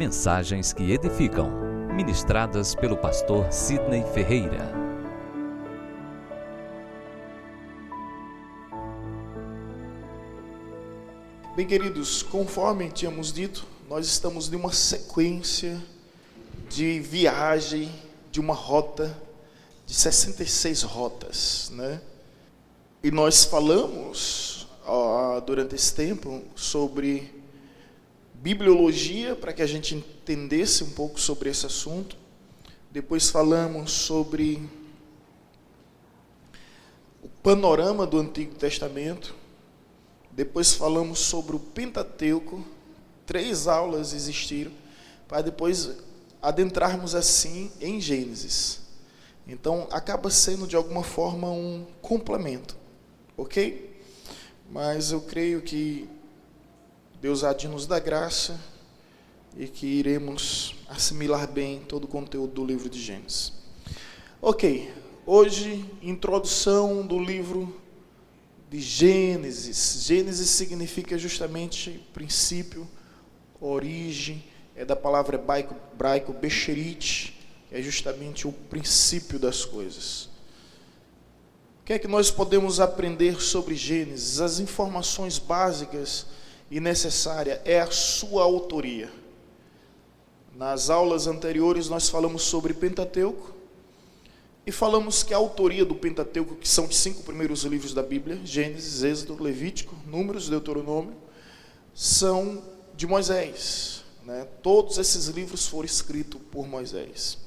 Mensagens que edificam, ministradas pelo pastor Sidney Ferreira. Bem, queridos, conforme tínhamos dito, nós estamos em uma sequência de viagem, de uma rota de 66 rotas, né? E nós falamos durante esse tempo sobre bibliologia, para que a gente entendesse um pouco sobre esse assunto. Depois falamos sobre o panorama do Antigo Testamento. Depois falamos sobre o Pentateuco. 3 aulas existiram, para depois adentrarmos assim em Gênesis. Então, acaba sendo de alguma forma um complemento, ok? Mas eu creio que Deus há de nos dar graça e que iremos assimilar bem todo o conteúdo do livro de Gênesis. Ok, hoje, introdução do livro de Gênesis. Gênesis significa justamente princípio, origem, é da palavra hebraico Becherit, que é justamente o princípio das coisas. O que é que nós podemos aprender sobre Gênesis? As informações básicas e necessárias é a sua autoria. Nas aulas anteriores nós falamos sobre Pentateuco e falamos que a autoria do Pentateuco, que são os 5 primeiros livros da Bíblia, Gênesis, Êxodo, Levítico, Números, Deuteronômio, são de Moisés, né? Todos esses livros foram escritos por Moisés.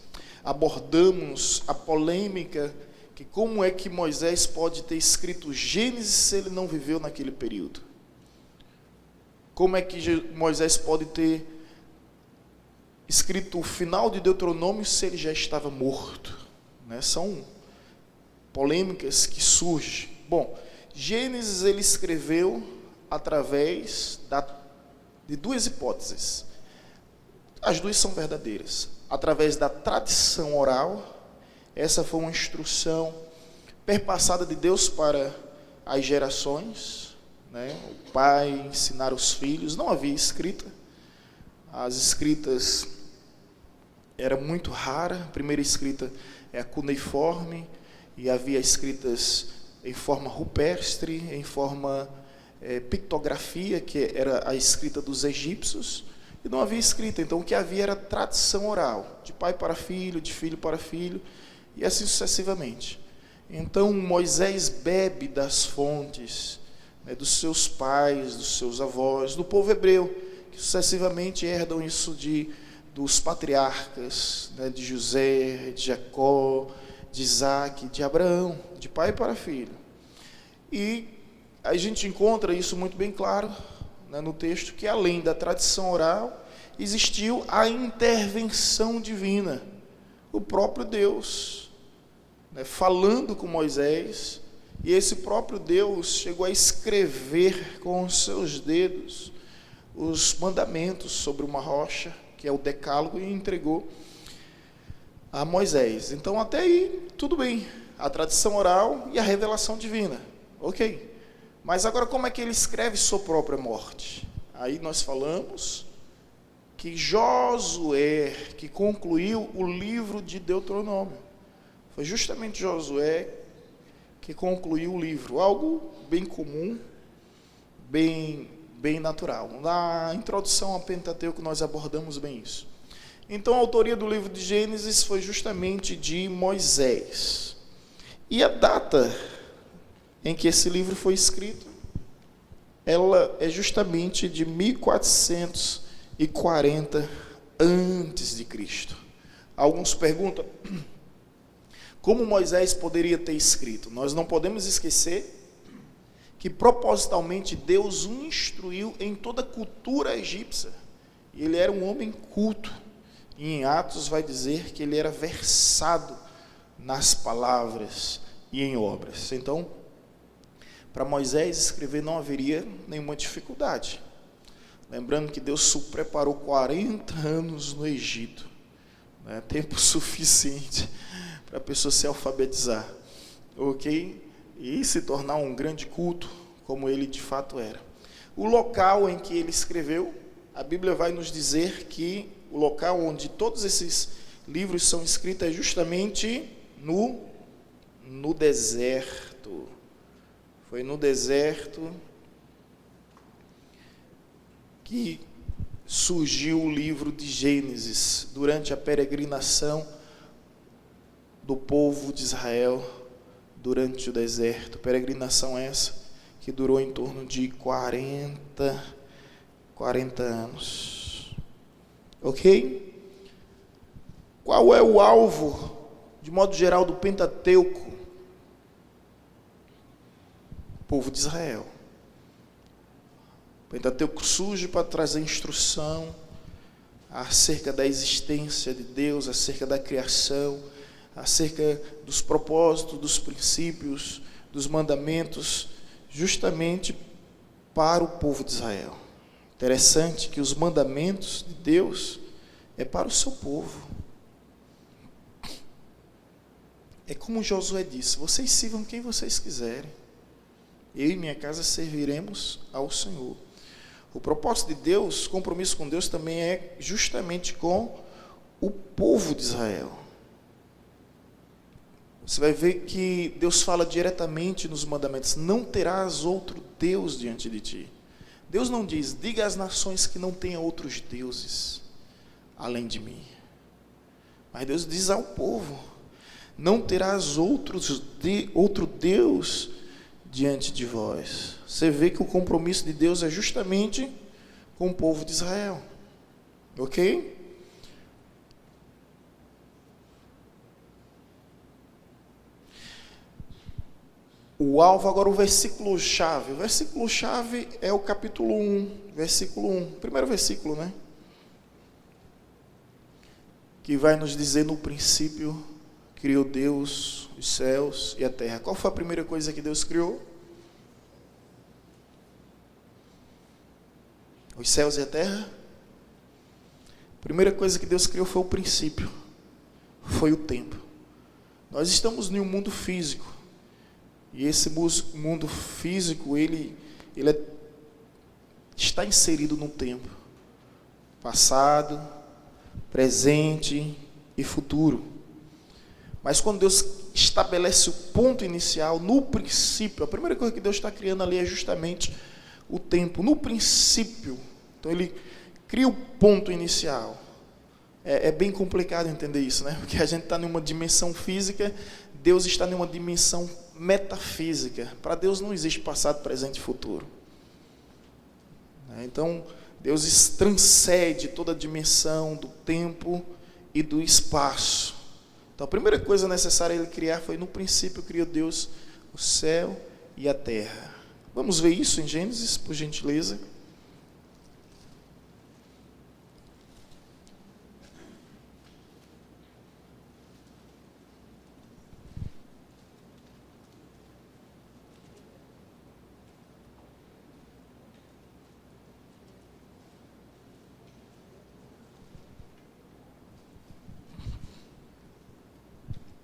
Abordamos a polêmica que como é que Moisés pode ter escrito Gênesis se ele não viveu naquele período? Como é que Moisés pode ter escrito o final de Deuteronômio se ele já estava morto? Né? São polêmicas que surgem. Bom, Gênesis ele escreveu através de 2 hipóteses. As 2 são verdadeiras. Através da tradição oral, essa foi uma instrução perpassada de Deus para as gerações, né? O pai ensinar os filhos, não havia escrita. As escritas era muito rara. A primeira escrita é a cuneiforme, e havia escritas em forma rupestre, em forma pictografia, que era a escrita dos egípcios, e não havia escrita. Então o que havia era tradição oral, de pai para filho, de filho para filho, e assim sucessivamente. Então Moisés bebe das fontes, né, dos seus pais, dos seus avós, do povo hebreu, que sucessivamente herdam isso dos patriarcas, né, de José, de Jacó, de Isaac, de Abraão, de pai para filho. E a gente encontra isso muito bem claro, né, no texto, que além da tradição oral, existiu a intervenção divina, o próprio Deus, né, falando com Moisés, e esse próprio Deus chegou a escrever com os seus dedos os mandamentos sobre uma rocha, que é o Decálogo, e entregou a Moisés. Então até aí tudo bem, a tradição oral e a revelação divina, ok. Mas agora como é que ele escreve sua própria morte? Aí nós falamos que Josué, que concluiu o livro de Deuteronômio, foi justamente Josué que concluiu o livro, algo bem comum, bem natural. Na introdução ao Pentateuco nós abordamos bem isso. Então a autoria do livro de Gênesis foi justamente de Moisés. E a data em que esse livro foi escrito, ela é justamente de 1440 antes de Cristo. Alguns perguntam como Moisés poderia ter escrito. Nós não podemos esquecer que propositalmente Deus o instruiu em toda a cultura egípcia. Ele era um homem culto. E em Atos vai dizer que ele era versado nas palavras e em obras. Então, para Moisés escrever não haveria nenhuma dificuldade. Lembrando que Deus o preparou 40 anos no Egito, né? Tempo suficiente para a pessoa se alfabetizar, ok? E se tornar um grande culto, como ele de fato era. O local em que ele escreveu, a Bíblia vai nos dizer que o local onde todos esses livros são escritos é justamente no deserto. Foi no deserto que surgiu o livro de Gênesis, durante a peregrinação do povo de Israel durante o deserto. Peregrinação essa que durou em torno de 40 anos. Ok? Qual é o alvo, de modo geral, do Pentateuco? O povo de Israel. O Pentateuco surge para trazer instrução acerca da existência de Deus, acerca da criação, acerca dos propósitos, dos princípios, dos mandamentos, justamente para o povo de Israel. Interessante que os mandamentos de Deus é para o seu povo. É como Josué disse: vocês sirvam quem vocês quiserem. Eu e minha casa serviremos ao Senhor. O propósito de Deus, o compromisso com Deus também é justamente com o povo de Israel. Você vai ver que Deus fala diretamente nos mandamentos: não terás outro Deus diante de ti. Deus não diz: diga às nações que não tenha outros deuses além de mim. Mas Deus diz ao povo: não terás outro Deus diante de vós. Você vê que o compromisso de Deus é justamente com o povo de Israel. Ok? O alvo, agora o versículo-chave. O versículo-chave é o capítulo 1, versículo 1. Primeiro versículo, né? Que vai nos dizer: no princípio criou Deus os céus e a terra. Qual foi a primeira coisa que Deus criou? Os céus e a terra? A primeira coisa que Deus criou foi o princípio. Foi o tempo. Nós estamos em um mundo físico. E esse mundo físico, ele está inserido no tempo. Passado, presente e futuro. Mas quando Deus estabelece o ponto inicial, no princípio, a primeira coisa que Deus está criando ali é justamente o tempo, no princípio. Então ele cria o ponto inicial. É bem complicado entender isso, né? Porque a gente está em uma dimensão física, Deus está em uma dimensão metafísica. Para Deus não existe passado, presente e futuro. Então, Deus transcende toda a dimensão do tempo e do espaço. Então, a primeira coisa necessária ele criar foi: no princípio criou Deus o céu e a terra. Vamos ver isso em Gênesis, por gentileza.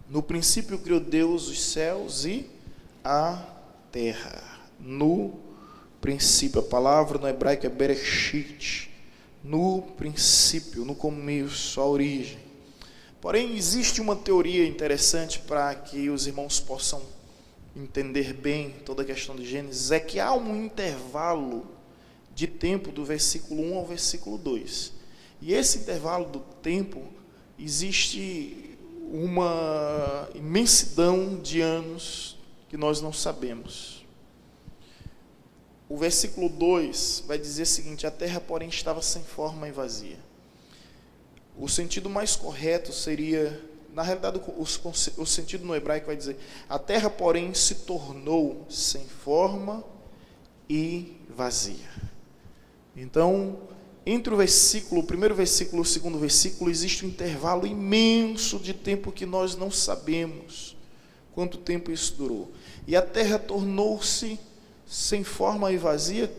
No princípio criou Deus os céus e a terra. No princípio, a palavra no hebraico é bereshit. No princípio, no começo, a origem. Porém, existe uma teoria interessante para que os irmãos possam entender bem toda a questão de Gênesis, é que há um intervalo de tempo do versículo 1 ao versículo 2. E esse intervalo do tempo, existe uma imensidão de anos que nós não sabemos. O versículo 2 vai dizer o seguinte: a terra, porém, estava sem forma e vazia. O sentido mais correto seria, na realidade, o sentido no hebraico vai dizer: a terra, porém, se tornou sem forma e vazia. Então, entre o primeiro versículo e o segundo versículo, existe um intervalo imenso de tempo que nós não sabemos quanto tempo isso durou. E a terra tornou-se sem forma e vazia?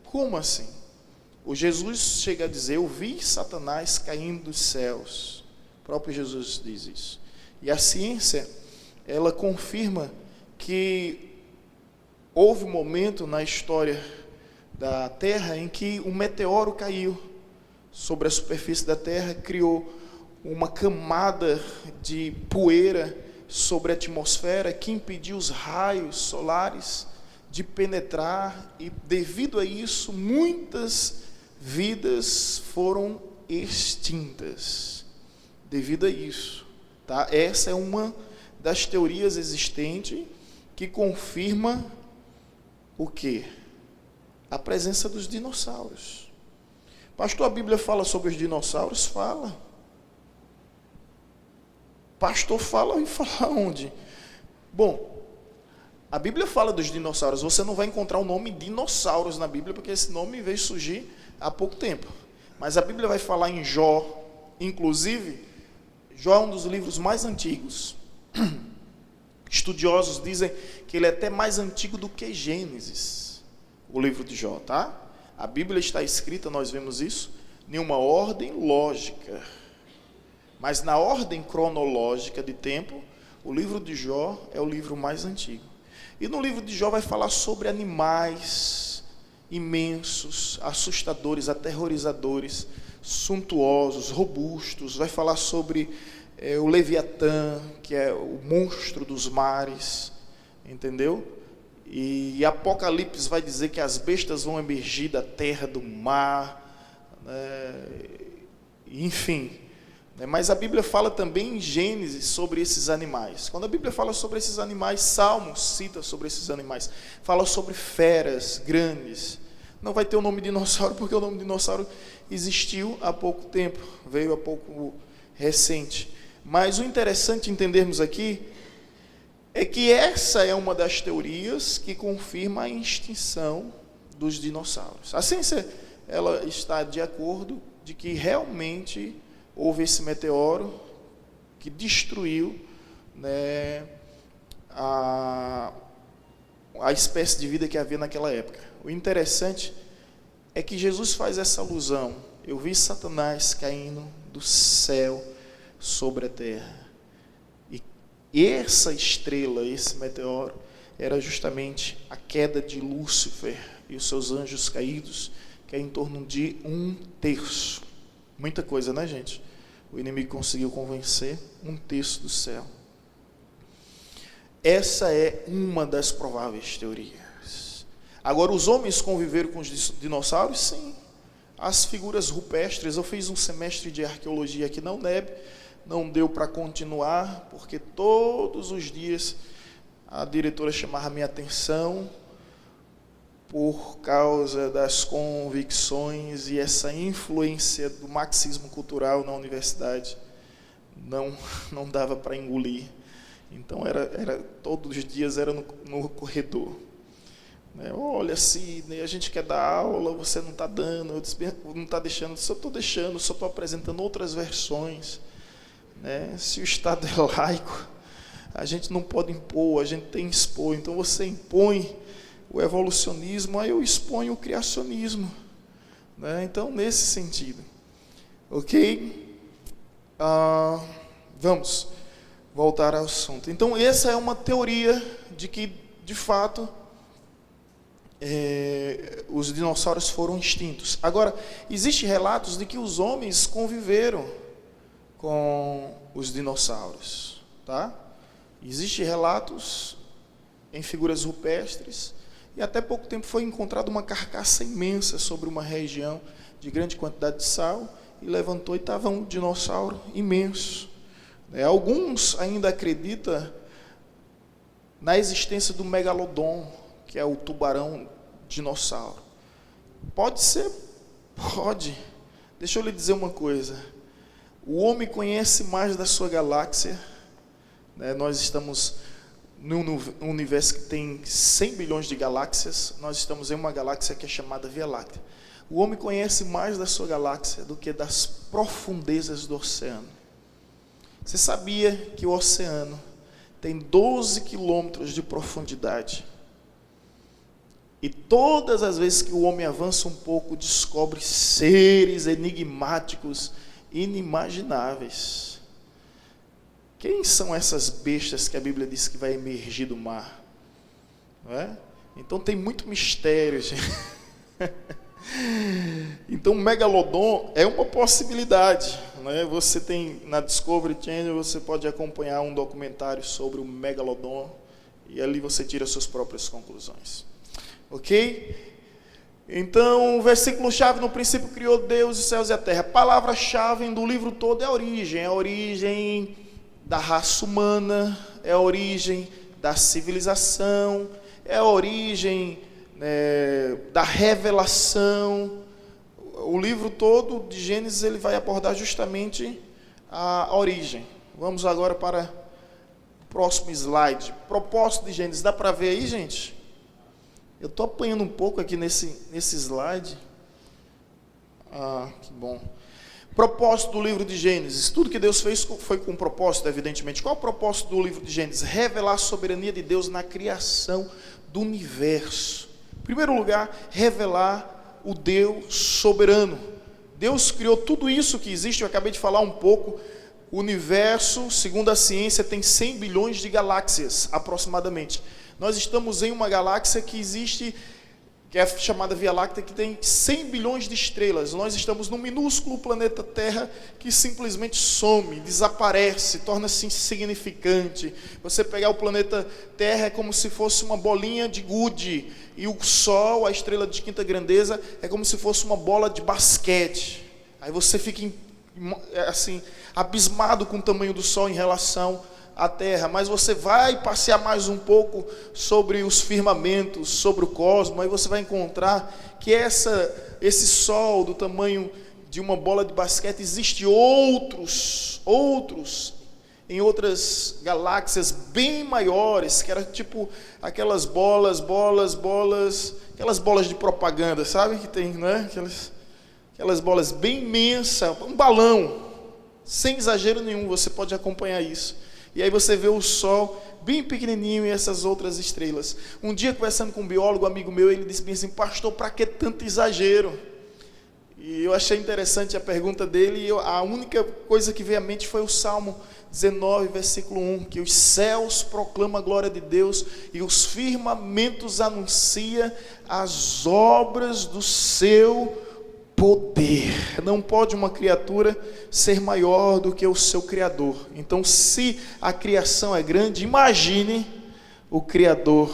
Como assim? O Jesus chega a dizer: eu vi Satanás caindo dos céus. O próprio Jesus diz isso. E a ciência, ela confirma que houve um momento na história da Terra em que um meteoro caiu sobre a superfície da terra, criou uma camada de poeira sobre a atmosfera que impediu os raios solares de penetrar, e devido a isso muitas vidas foram extintas devido a isso, tá? Essa é uma das teorias existentes que confirma o quê? A presença dos dinossauros. Pastor, a Bíblia fala sobre os dinossauros? Fala. Pastor, fala e fala onde? Bom, a Bíblia fala dos dinossauros. Você não vai encontrar o nome dinossauros na Bíblia, porque esse nome veio surgir há pouco tempo. Mas a Bíblia vai falar em Jó. Inclusive, Jó é um dos livros mais antigos. Estudiosos dizem que ele é até mais antigo do que Gênesis, o livro de Jó, tá? A Bíblia está escrita, nós vemos isso, em uma ordem lógica. Mas na ordem cronológica de tempo, o livro de Jó é o livro mais antigo. E no livro de Jó vai falar sobre animais imensos, assustadores, aterrorizadores, suntuosos, robustos. Vai falar sobre o Leviatã, que é o monstro dos mares, entendeu? E Apocalipse vai dizer que as bestas vão emergir da terra, do mar, enfim. Mas a Bíblia fala também em Gênesis sobre esses animais. Quando a Bíblia fala sobre esses animais, Salmos cita sobre esses animais. Fala sobre feras grandes. Não vai ter o nome dinossauro, porque o nome dinossauro existiu há pouco tempo, veio há pouco recente. Mas o interessante entendermos aqui é que essa é uma das teorias que confirma a extinção dos dinossauros. A ciência, ela está de acordo de que realmente houve esse meteoro que destruiu, né, a espécie de vida que havia naquela época. O interessante é que Jesus faz essa alusão. Eu vi Satanás caindo do céu sobre a terra. E essa estrela, esse meteoro, era justamente a queda de Lúcifer e os seus anjos caídos, que é em torno de 1/3. Muita coisa, né, gente? O inimigo conseguiu convencer 1/3 do céu. Essa é uma das prováveis teorias. Agora, os homens conviveram com os dinossauros? Sim. As figuras rupestres, eu fiz um semestre de arqueologia aqui na UNEB, não deu para continuar, porque todos os dias a diretora chamava minha atenção por causa das convicções e essa influência do marxismo cultural na universidade. Não dava para engolir. Então, era todos os dias era no corredor. Olha, Sidney, a gente quer dar aula, você não está dando, não está deixando, só estou deixando, só estou apresentando outras versões. Se o Estado é laico, a gente não pode impor, a gente tem que expor. Então você impõe o evolucionismo, aí eu exponho o criacionismo. Então, nesse sentido. Ok? Vamos voltar ao assunto. Então, essa é uma teoria de que, de fato, os dinossauros foram extintos. Agora, existem relatos de que os homens conviveram com os dinossauros, tá? Existem relatos em figuras rupestres, e até pouco tempo foi encontrada uma carcaça imensa sobre uma região de grande quantidade de sal, e levantou e estava um dinossauro imenso. Alguns ainda acreditam na existência do megalodon, que é o tubarão dinossauro. Pode ser? Pode. Deixa eu lhe dizer uma coisa. O homem conhece mais da sua galáxia. Nós estamos num universo que tem 100 bilhões de galáxias. Nós estamos em uma galáxia que é chamada Via Láctea. O homem conhece mais da sua galáxia do que das profundezas do oceano. Você sabia que o oceano tem 12 quilômetros de profundidade? E todas as vezes que o homem avança um pouco, descobre seres enigmáticos, inimagináveis. Quem são essas bestas que a Bíblia diz que vai emergir do mar? Não é? Então tem muito mistério, gente. Então, Megalodon é uma possibilidade, né? Você tem na Discovery Channel, você pode acompanhar um documentário sobre o Megalodon e ali você tira suas próprias conclusões. Ok? Então, o versículo-chave: no princípio criou Deus os céus e a terra. A palavra-chave do livro todo é a origem da raça humana, é a origem da civilização, é a origem da revelação. O livro todo de Gênesis ele vai abordar justamente a origem. Vamos agora para o próximo slide. Propósito de Gênesis, dá para ver aí, gente? Eu estou apanhando um pouco aqui nesse slide. Que bom. Propósito do livro de Gênesis. Tudo que Deus fez foi com propósito, evidentemente. Qual é o propósito do livro de Gênesis? Revelar a soberania de Deus na criação do universo. Em primeiro lugar, revelar o Deus soberano. Deus criou tudo isso que existe. Eu acabei de falar um pouco. O universo, segundo a ciência, tem 100 bilhões de galáxias, aproximadamente. Nós estamos em uma galáxia que existe, que é chamada Via Láctea, que tem 100 bilhões de estrelas. Nós estamos num minúsculo planeta Terra que simplesmente some, desaparece, torna-se insignificante. Você pegar o planeta Terra é como se fosse uma bolinha de gude, e o Sol, a estrela de quinta grandeza, é como se fosse uma bola de basquete. Aí você fica assim, abismado com o tamanho do Sol em relação a terra, mas você vai passear mais um pouco sobre os firmamentos, sobre o cosmos, aí você vai encontrar que esse sol do tamanho de uma bola de basquete, existe outros em outras galáxias bem maiores, que era tipo aquelas bolas, aquelas bolas de propaganda, sabe que tem, né? Aquelas bolas bem imensas, um balão, sem exagero nenhum, você pode acompanhar isso. E aí você vê o Sol bem pequenininho e essas outras estrelas. Um dia, conversando com um biólogo, amigo meu, ele disse bem assim: pastor, para que tanto exagero? E eu achei interessante a pergunta dele, e a única coisa que veio à mente foi o Salmo 19, versículo 1, que os céus proclamam a glória de Deus e os firmamentos anunciam as obras do seu poder. Não pode uma criatura ser maior do que o seu Criador. Então, se a criação é grande, imagine o Criador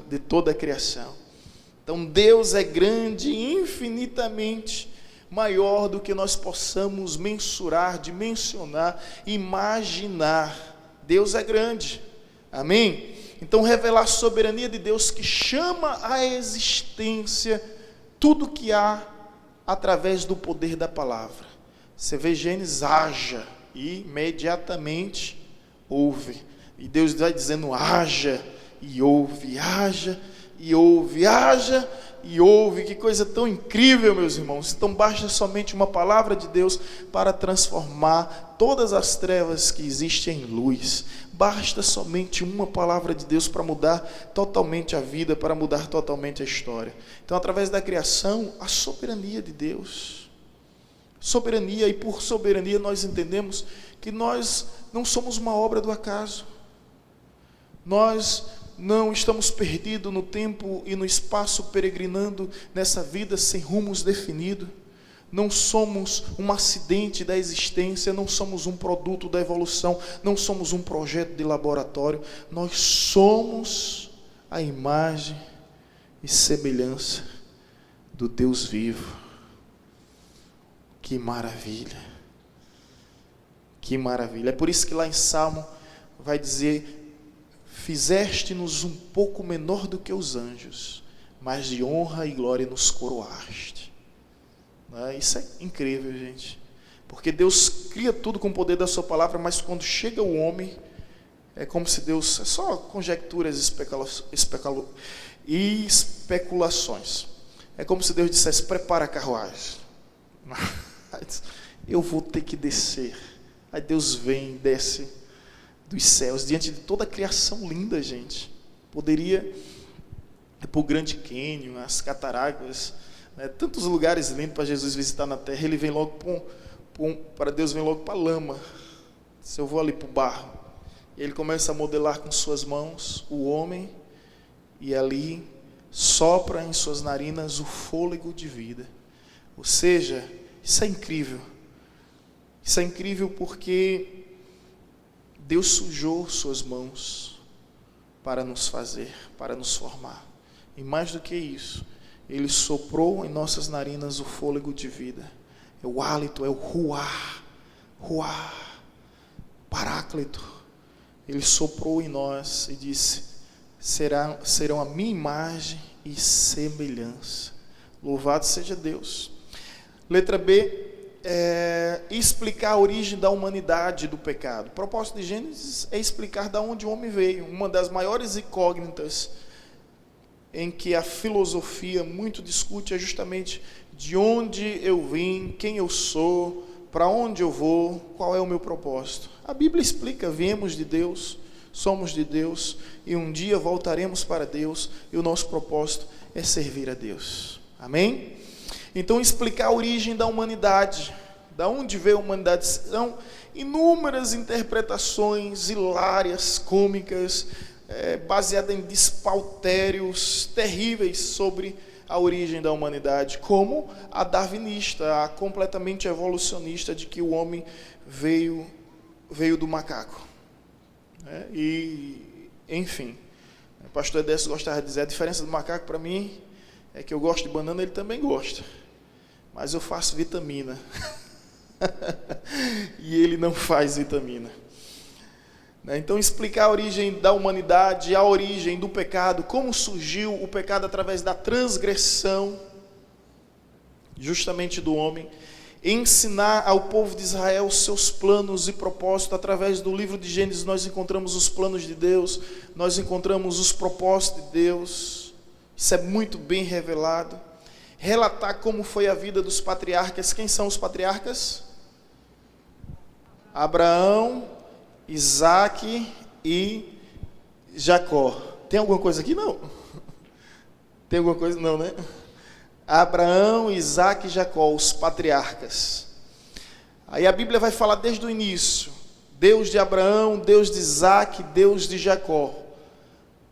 de toda a criação. Então, Deus é grande, infinitamente maior do que nós possamos mensurar, dimensionar, imaginar. Deus é grande. Amém? Então, revelar a soberania de Deus que chama à existência tudo que há através do poder da palavra. Você vê Gênesis, haja, e imediatamente houve. E Deus vai dizendo: haja e houve, haja e houve, haja e houve. Que coisa tão incrível, meus irmãos. Então basta somente uma palavra de Deus para transformar todas as trevas que existem em luz. Basta somente uma palavra de Deus para mudar totalmente a vida, para mudar totalmente a história. Então, através da criação, a soberania de Deus. Soberania, e por soberania nós entendemos que nós não somos uma obra do acaso. Nós não estamos perdidos no tempo e no espaço, peregrinando nessa vida sem rumos definidos. Não somos um acidente da existência, não somos um produto da evolução, não somos um projeto de laboratório. Nós somos a imagem e semelhança do Deus vivo. Que maravilha! Que maravilha! É por isso que lá em Salmo vai dizer: fizeste-nos um pouco menor do que os anjos, mas de honra e glória nos coroaste. Isso é incrível, gente, porque Deus cria tudo com o poder da sua palavra, mas quando chega o homem, é como se Deus, é só conjecturas e especulações, é como se Deus dissesse: prepara a carruagem, eu vou ter que descer. Aí Deus vem, desce dos céus, diante de toda a criação linda, gente, poderia ir para o Grande Cânion, as cataratas, né, tantos lugares lindos para Jesus visitar na terra. Ele vem logo para Deus vem logo para a lama. Se eu vou ali para o barro, e ele começa a modelar com suas mãos o homem, e ali sopra em suas narinas o fôlego de vida. Ou seja, isso é incrível. Isso é incrível porque Deus sujou suas mãos para nos fazer, para nos formar. E mais do que isso, Ele soprou em nossas narinas o fôlego de vida. É o hálito, é o ruar, paráclito. Ele soprou em nós e disse: serão a minha imagem e semelhança. Louvado seja Deus. Letra B, explicar a origem da humanidade do pecado. O propósito de Gênesis é explicar de onde o homem veio. Uma das maiores incógnitas em que a filosofia muito discute é justamente de onde eu vim, quem eu sou, para onde eu vou, qual é o meu propósito. A Bíblia explica: viemos de Deus, somos de Deus e um dia voltaremos para Deus, e o nosso propósito é servir a Deus. Amém? Então, explicar a origem da humanidade, da onde veio a humanidade. São inúmeras interpretações hilárias, cômicas, baseadas em despautérios terríveis sobre a origem da humanidade, como a darwinista, a completamente evolucionista, de que o homem veio do macaco. E, enfim, o pastor Edécio gostava de dizer: a diferença do macaco para mim é que eu gosto de banana, ele também gosta, mas eu faço vitamina e ele não faz vitamina. Então, explicar a origem da humanidade, a origem do pecado, como surgiu o pecado através da transgressão justamente do homem, ensinar ao povo de Israel os seus planos e propósitos. Através do livro de Gênesis nós encontramos os planos de Deus, nós encontramos os propósitos de Deus. Isso é muito bem revelado. Relatar como foi a vida dos patriarcas. Quem são os patriarcas? Abraão, Isaac e Jacó. Tem alguma coisa aqui? Não. Tem alguma coisa? Não, né? Abraão, Isaac e Jacó, os patriarcas. Aí a Bíblia vai falar desde o início: Deus de Abraão, Deus de Isaac, Deus de Jacó.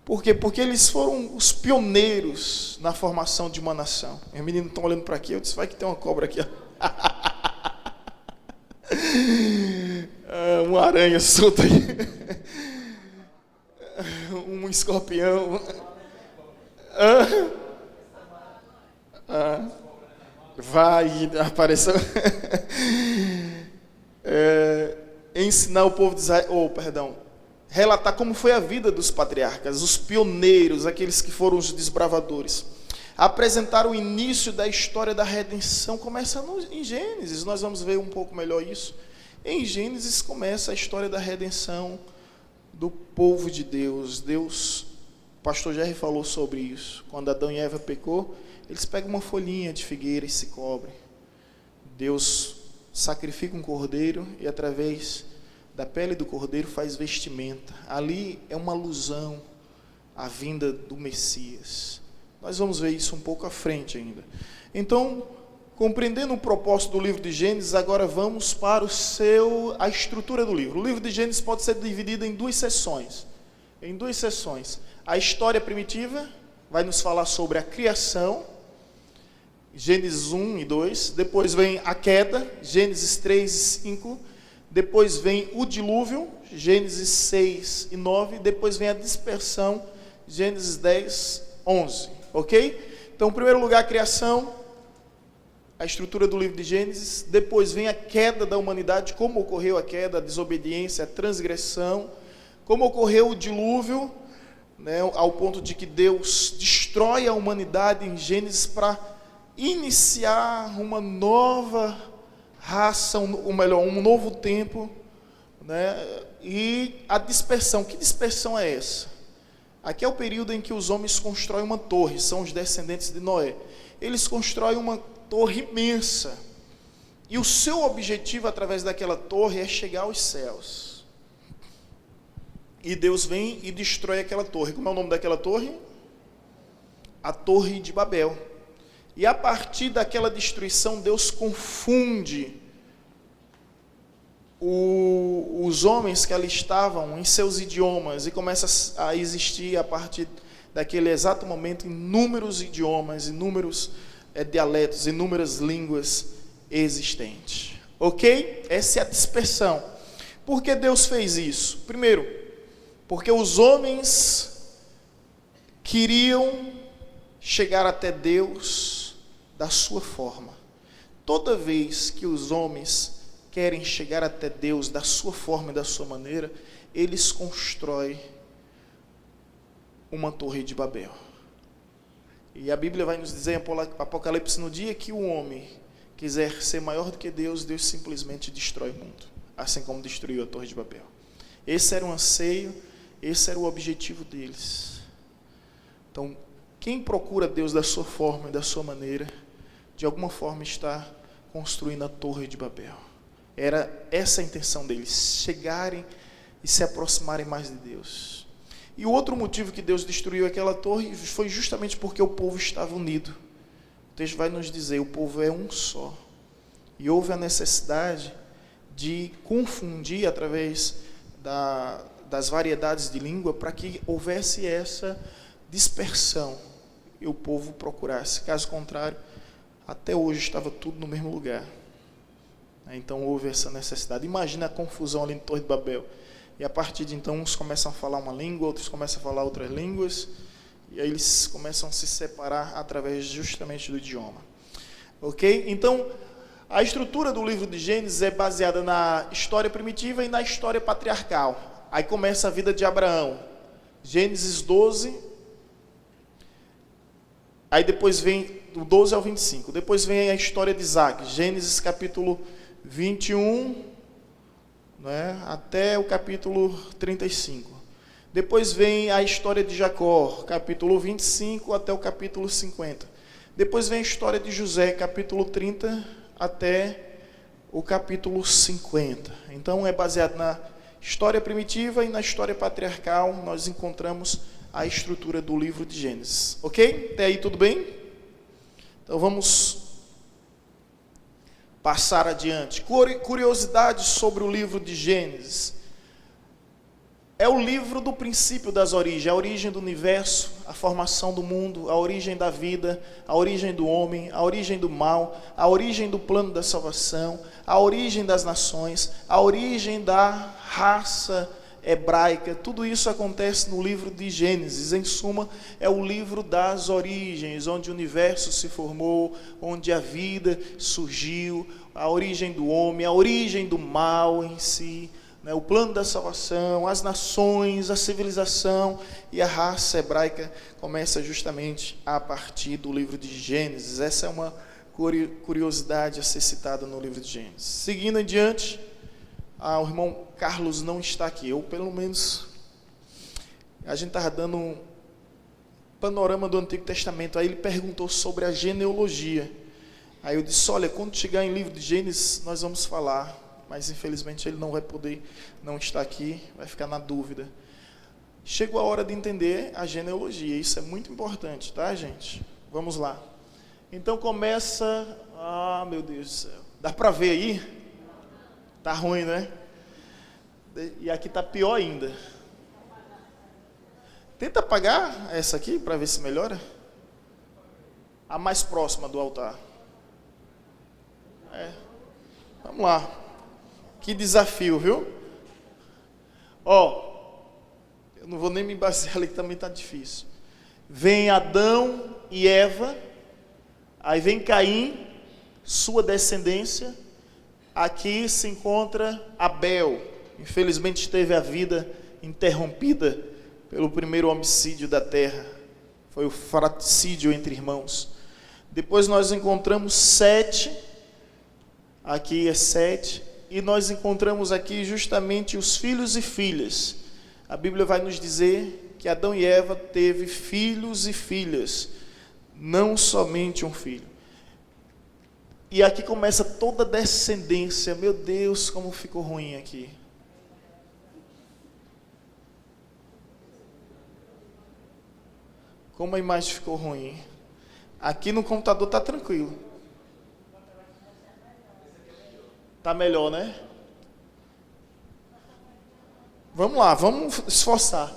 Por quê? Porque eles foram os pioneiros na formação de uma nação. Os meninos estão olhando para aqui, eu disse: vai que tem uma cobra aqui. Uma aranha solta aí. Um escorpião. Vai, apareceu. Ensinar o povo de Israel, relatar como foi a vida dos patriarcas, os pioneiros, aqueles que foram os desbravadores. Apresentar o início da história da redenção. Começa em Gênesis, nós vamos ver um pouco melhor isso. Em Gênesis começa a história da redenção do povo de Deus. O pastor Jerry falou sobre isso. Quando Adão e Eva pecou, eles pegam uma folhinha de figueira e se cobrem. Deus sacrifica um cordeiro e através da pele do cordeiro faz vestimenta. Ali é uma alusão à vinda do Messias. Nós vamos ver isso um pouco à frente ainda. Então, compreendendo o propósito do livro de Gênesis, agora vamos para a estrutura do livro. O livro de Gênesis pode ser dividido em duas seções. A história primitiva vai nos falar sobre a criação, Gênesis 1 e 2. Depois vem a queda, Gênesis 3 e 5. Depois vem o dilúvio, Gênesis 6 e 9. Depois vem a dispersão, Gênesis 10, 11. Ok? Então, em primeiro lugar, a criação, a estrutura do livro de Gênesis. Depois vem a queda da humanidade, como ocorreu a queda, a desobediência, a transgressão. Como ocorreu o dilúvio, ao ponto de que Deus destrói a humanidade em Gênesis para iniciar uma nova raça, um novo tempo, e a dispersão. Que dispersão é essa? Aqui é o período em que os homens constroem uma torre, são os descendentes de Noé. Eles constroem uma torre imensa, e o seu objetivo através daquela torre é chegar aos céus. E Deus vem e destrói aquela torre. Como é o nome daquela torre? A Torre de Babel. E a partir daquela destruição, Deus confunde os homens que ali estavam em seus idiomas, e começa a existir a partir daquele exato momento inúmeros idiomas, inúmeros dialetos, inúmeras línguas existentes. Ok? Essa é a dispersão. Por que Deus fez isso? Primeiro, porque os homens queriam chegar até Deus da sua forma. Toda vez que os homens querem chegar até Deus da sua forma e da sua maneira, eles constroem uma torre de Babel. E a Bíblia vai nos dizer em Apocalipse, no dia que o homem quiser ser maior do que Deus, Deus simplesmente destrói o mundo, assim como destruiu a torre de Babel. Esse era o anseio, esse era o objetivo deles. Então, quem procura Deus da sua forma e da sua maneira, de alguma forma está construindo a torre de Babel. Era essa a intenção deles, chegarem e se aproximarem mais de Deus. E o outro motivo que Deus destruiu aquela torre foi justamente porque o povo estava unido. O texto vai nos dizer, o povo é um só. E houve a necessidade de confundir através das variedades de língua para que houvesse essa dispersão e o povo procurasse. Caso contrário, até hoje estava tudo no mesmo lugar. Então houve essa necessidade. Imagina a confusão ali em Torre de Babel. E a partir de então, uns começam a falar uma língua, outros começam a falar outras línguas, e aí eles começam a se separar através justamente do idioma. Ok? Então, a estrutura do livro de Gênesis é baseada na história primitiva e na história patriarcal. Aí começa a vida de Abraão. Gênesis 12, aí depois vem do 12 ao 25. Depois vem a história de Isaac, Gênesis capítulo 21, até o capítulo 35. Depois vem a história de Jacó, capítulo 25 até o capítulo 50. Depois vem a história de José, capítulo 30 até o capítulo 50. Então é baseado na história primitiva e na história patriarcal. Nós encontramos a estrutura do livro de Gênesis. Ok? Até aí tudo bem? Então vamos passar adiante. Curiosidades sobre o livro de Gênesis. É o livro do princípio das origens, a origem do universo, a formação do mundo, a origem da vida, a origem do homem, a origem do mal, a origem do plano da salvação, a origem das nações, a origem da raça hebraica. Tudo isso acontece no livro de Gênesis. Em suma, é o livro das origens, onde o universo se formou, onde a vida surgiu, a origem do homem, a origem do mal em si, o plano da salvação, as nações, a civilização e a raça hebraica começa justamente a partir do livro de Gênesis. Essa é uma curiosidade a ser citada no livro de Gênesis. Seguindo adiante, o irmão Carlos não está aqui, ou pelo menos a gente estava dando um panorama do Antigo Testamento, aí ele perguntou sobre a genealogia. Aí eu disse, olha, quando chegar em livro de Gênesis, nós vamos falar, mas infelizmente ele não vai poder, não está aqui, vai ficar na dúvida. Chegou a hora de entender a genealogia, isso é muito importante, tá, gente? Vamos lá. Então começa, meu Deus do céu, dá para ver aí? Tá ruim, né? E aqui tá pior ainda. Tenta apagar essa aqui para ver se melhora. A mais próxima do altar. Vamos lá. Que desafio, viu? Eu não vou nem me basear ali que também tá difícil. Vem Adão e Eva, aí vem Caim, sua descendência. Aqui se encontra Abel. Infelizmente teve a vida interrompida pelo primeiro homicídio da terra. Foi o fratricídio entre irmãos. Depois nós encontramos Sete. Aqui é Sete. E nós encontramos aqui justamente os filhos e filhas. A Bíblia vai nos dizer que Adão e Eva teve filhos e filhas. Não somente um filho. E aqui começa toda a descendência. Meu Deus, como ficou ruim aqui. Como a imagem ficou ruim. Aqui no computador está tranquilo. Está melhor, né? Vamos lá, vamos esforçar.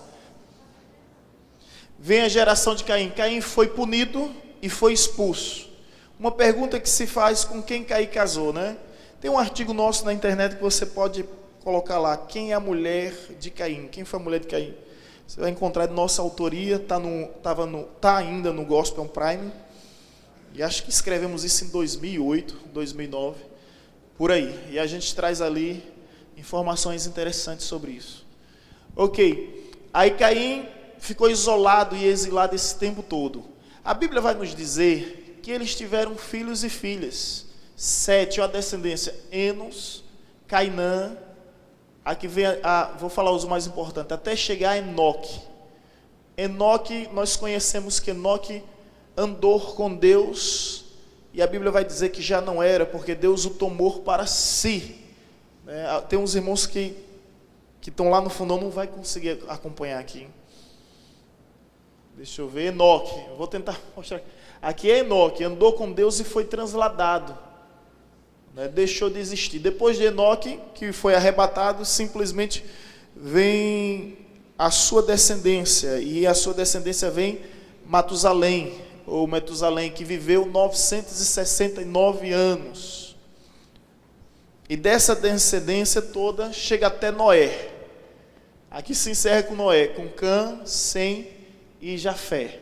Vem a geração de Caim. Caim foi punido e foi expulso. Uma pergunta que se faz com quem Caim casou, né? Tem um artigo nosso na internet que você pode colocar lá, quem é a mulher de Caim? Quem foi a mulher de Caim? Você vai encontrar de nossa autoria, tá ainda no Gospel Prime. E acho que escrevemos isso em 2008, 2009, por aí. E a gente traz ali informações interessantes sobre isso. Ok. Aí Caim ficou isolado e exilado esse tempo todo. A Bíblia vai nos dizer que eles tiveram filhos e filhas. 7, a descendência: Enos, Cainã, aqui vem vou falar os mais importantes, até chegar a Enoque. Enoque, nós conhecemos que Enoque andou com Deus, e a Bíblia vai dizer que já não era, porque Deus o tomou para si. Tem uns irmãos que estão lá no fundão, não vai conseguir acompanhar aqui. Deixa eu ver, Enoque, eu vou tentar mostrar. Aqui é Enoque, andou com Deus e foi transladado, deixou de existir. Depois de Enoque, que foi arrebatado, simplesmente vem a sua descendência, e a sua descendência vem Matusalém, ou Metusalém, que viveu 969 anos. E dessa descendência toda chega até Noé. Aqui se encerra com Noé, com Cã, Sem e Jafé.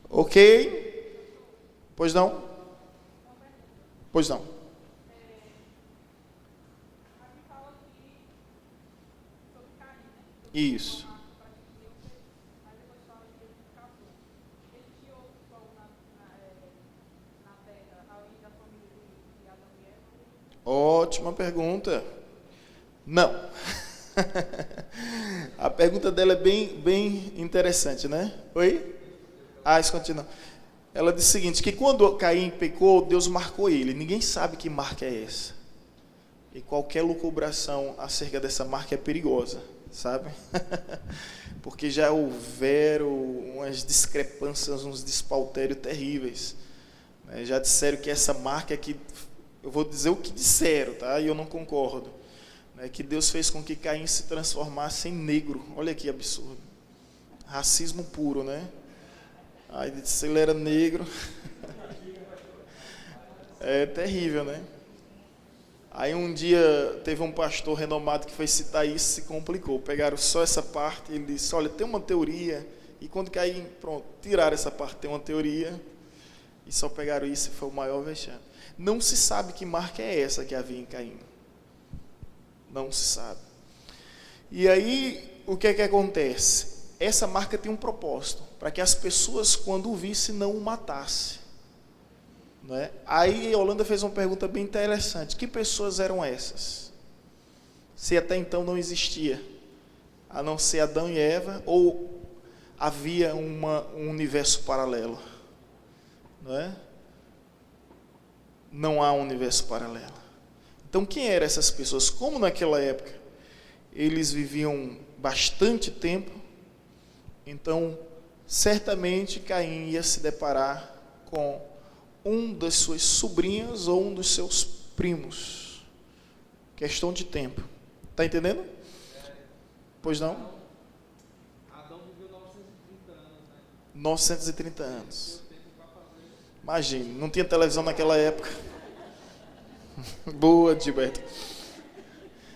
Ok? Pois não? Pois não. Isso. Ótima pergunta. Não. A pergunta dela é bem interessante, né? Oi? Isso continua. Ela diz o seguinte, que quando Caim pecou, Deus marcou ele. Ninguém sabe que marca é essa. E qualquer lucubração acerca dessa marca é perigosa, sabe? Porque já houveram umas discrepâncias, uns despauterios terríveis. Já disseram que essa marca aqui... Eu vou dizer o que disseram, tá? E eu não concordo. Que Deus fez com que Caim se transformasse em negro. Olha que absurdo. Racismo puro, né? Aí disse ele era negro. É terrível, né? Aí um dia teve um pastor renomado que foi citar isso e se complicou. Pegaram só essa parte e ele disse, olha, tem uma teoria. E quando Caim, pronto, tiraram essa parte, tem uma teoria. E só pegaram isso e foi o maior vexame. Não se sabe que marca é essa que havia em Caim. Não se sabe. E aí, o que é que acontece? Essa marca tem um propósito, para que as pessoas, quando o vissem, não o matassem. Aí, a Holanda fez uma pergunta bem interessante. Que pessoas eram essas? Se até então não existia, a não ser Adão e Eva, ou havia um universo paralelo? Não há um universo paralelo. Então, quem eram essas pessoas? Como naquela época eles viviam bastante tempo, então, certamente Caim ia se deparar com um das suas sobrinhas ou um dos seus primos. Questão de tempo. Está entendendo? Pois não? Adão viveu 930 anos, né? 930 anos. Imagine, não tinha televisão naquela época. Boa, Gilberto.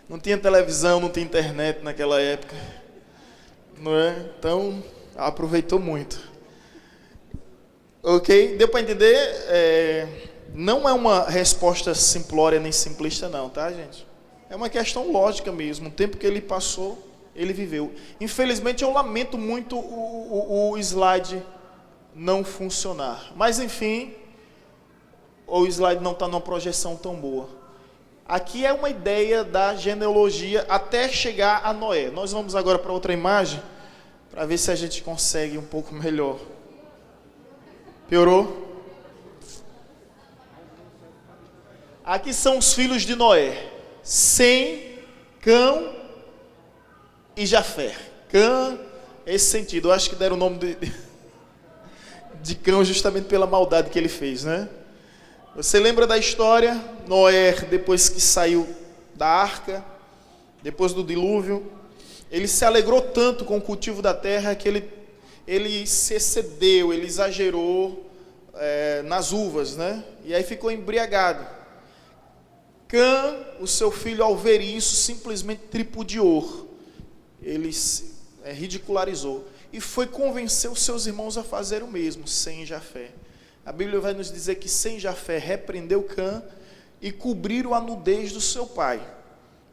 Não tinha televisão, não tinha internet naquela época. Não é? Então, aproveitou muito. Ok? Deu para entender? Não é uma resposta simplória nem simplista não, tá, gente? É uma questão lógica mesmo. O tempo que ele passou, ele viveu. Infelizmente, eu lamento muito o slide não funcionar. Mas, enfim, o slide não está numa projeção tão boa. Aqui é uma ideia da genealogia até chegar a Noé. Nós vamos agora para outra imagem, para ver se a gente consegue um pouco melhor. Piorou? Aqui são os filhos de Noé: Sem, Cão e Jafé. Cã, esse sentido. Eu acho que deram o nome de Cão justamente pela maldade que ele fez, né? Você lembra da história? Noé, depois que saiu da arca, depois do dilúvio, ele se alegrou tanto com o cultivo da terra que ele se excedeu, ele exagerou nas uvas, né? E aí ficou embriagado. Cã, o seu filho, ao ver isso, simplesmente tripudiou. Ele ridicularizou. E foi convencer os seus irmãos a fazer o mesmo, sem Jafé. A Bíblia vai nos dizer que sem Jafé repreendeu Cã e cobriram a nudez do seu pai.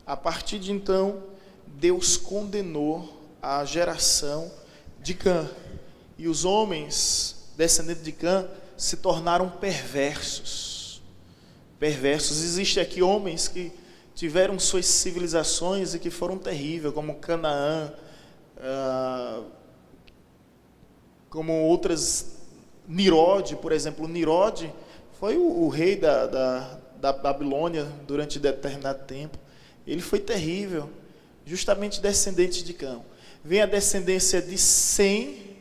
A partir de então, Deus condenou a geração de Cã. E os homens descendentes de Cã se tornaram perversos. Perversos. Existem aqui homens que tiveram suas civilizações e que foram terríveis, como Canaã, como outras, Nirode, por exemplo. Nirode foi o rei da Babilônia durante determinado tempo. Ele foi terrível, justamente descendente de Cã. Vem a descendência de Sem,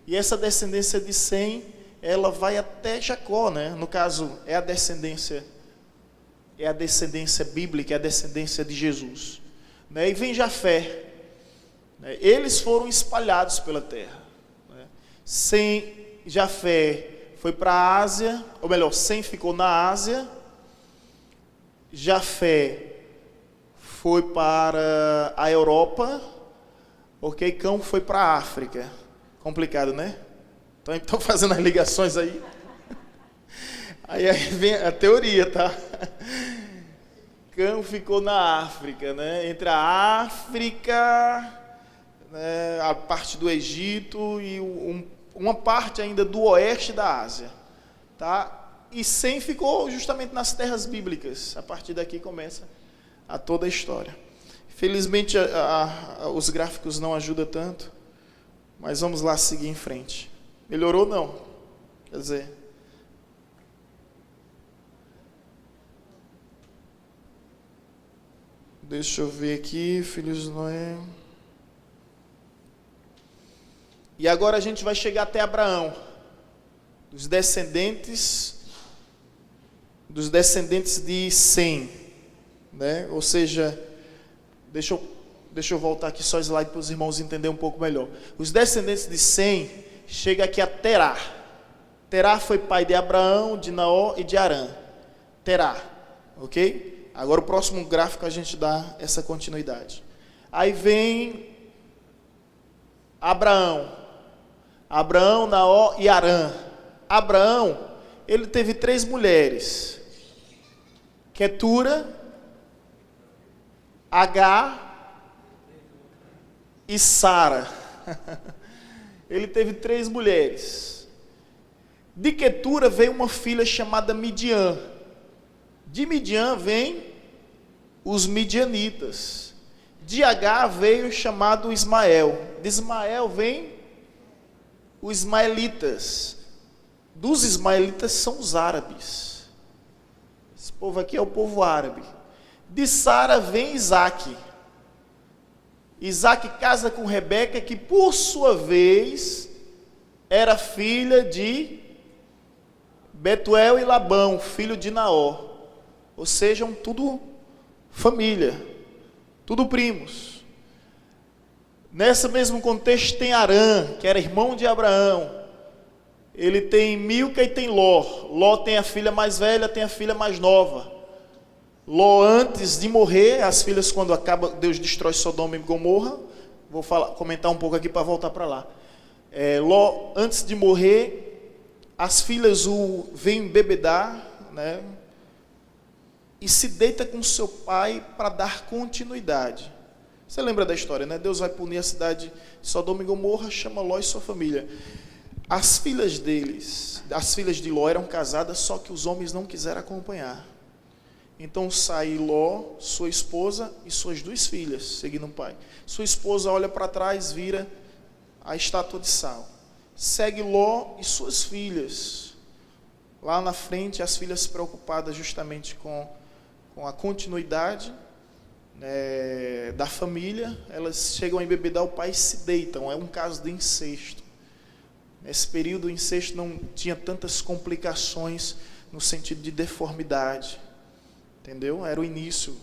e essa descendência de Sem, ela vai até Jacó, né? No caso, é a descendência bíblica, é a descendência de Jesus, né? E vem Jafé, né? Eles foram espalhados pela terra, né? Sem Jafé foi para a Ásia, ou melhor, Sem ficou na Ásia, Jafé foi para a Europa, ok? Cão foi para a África. Complicado, né? Estão fazendo as ligações aí. Aí vem a teoria, tá? Cão ficou na África, né? Entre a África, né, a parte do Egito e uma parte ainda do oeste da Ásia, tá? E Sem ficou justamente nas terras bíblicas. A partir daqui começa toda a história. Felizmente os gráficos não ajudam tanto, mas vamos lá seguir em frente. Melhorou ou não? Quer dizer, deixa eu ver aqui, filhos de Noé. E agora a gente vai chegar até Abraão, dos descendentes de Sem, né? Ou seja, deixa eu voltar aqui só o slide para os irmãos entenderem um pouco melhor. Os descendentes de Sem chega aqui a Terá. Terá foi pai de Abraão, de Naó e de Arã. Terá, ok? Agora o próximo gráfico a gente dá essa continuidade. Aí vem Abraão, Naó e Arã. Abraão, ele teve 3 mulheres: Quetura, Agar e Sara. Ele teve 3 mulheres. De Quetura veio uma filha chamada Midian. De Midian vem os midianitas. De Agar veio o chamado Ismael. De Ismael vem os ismaelitas. Dos ismaelitas são os árabes. Esse povo aqui é o povo árabe. De Sara vem Isaque. Isaque casa com Rebeca, que por sua vez era filha de Betuel e Labão, filho de Naó. Ou seja, tudo família, tudo primos. Nesse mesmo contexto tem Arã, que era irmão de Abraão. Ele tem Milca e tem Ló. Ló tem a filha mais velha, tem a filha mais nova. Ló, antes de morrer, as filhas, quando acaba, Deus destrói Sodoma e Gomorra. Vou comentar um pouco aqui para voltar para lá. Ló, antes de morrer, as filhas o vêm embebedar, né? E se deita com seu pai para dar continuidade. Você lembra da história, né? Deus vai punir a cidade de Sodoma e Gomorra, chama Ló e sua família. As filhas de Ló eram casadas, só que os homens não quiseram acompanhar. Então sai Ló, sua esposa e suas 2 filhas, seguindo o pai. Sua esposa olha para trás, vira a estátua de sal. Segue Ló e suas filhas. Lá na frente, as filhas preocupadas justamente com a continuidade da família, elas chegam a embebedar o pai e se deitam. É um caso de incesto. Nesse período, o incesto não tinha tantas complicações no sentido de deformidade. Entendeu? Era o início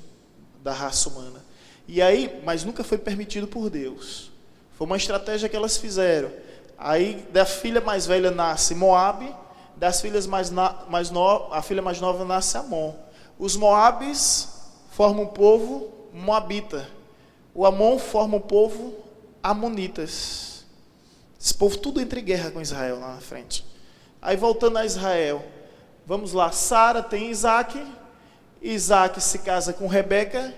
da raça humana. E aí, mas nunca foi permitido por Deus. Foi uma estratégia que elas fizeram. Aí, da filha mais velha nasce Moabe, das filhas a filha mais nova nasce Amon. Os Moabes formam o povo moabita. O Amon forma o povo amonitas. Esse povo tudo entre guerra com Israel lá na frente. Aí voltando a Israel, vamos lá, Sara tem Isaac, Isaac se casa com Rebeca,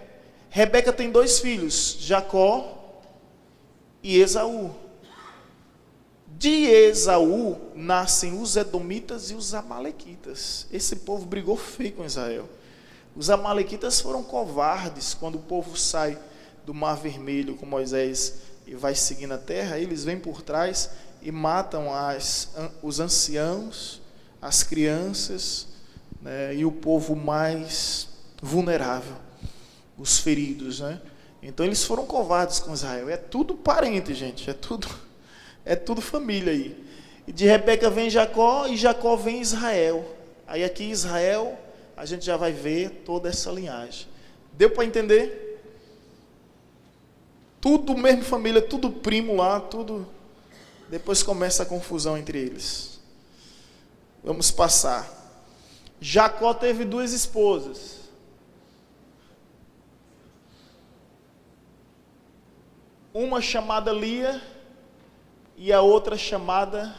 Rebeca tem 2 filhos, Jacó e Esaú. De Esaú nascem os edomitas e os amalequitas. Esse povo brigou feio com Israel. Os amalequitas foram covardes. Quando o povo sai do Mar Vermelho com Moisés e vai seguindo a terra, eles vêm por trás e matam os anciãos, as crianças, né, e o povo mais vulnerável, os feridos, né? Então eles foram covardes com Israel. É tudo parente, gente, é tudo família aí. E de Rebeca vem Jacó e Jacó vem Israel. Aí aqui Israel, a gente já vai ver toda essa linhagem. Deu para entender? Tudo mesmo família, tudo primo lá, tudo. Depois começa a confusão entre eles. Vamos passar. Jacó teve 2 esposas. Uma chamada Lia e a outra chamada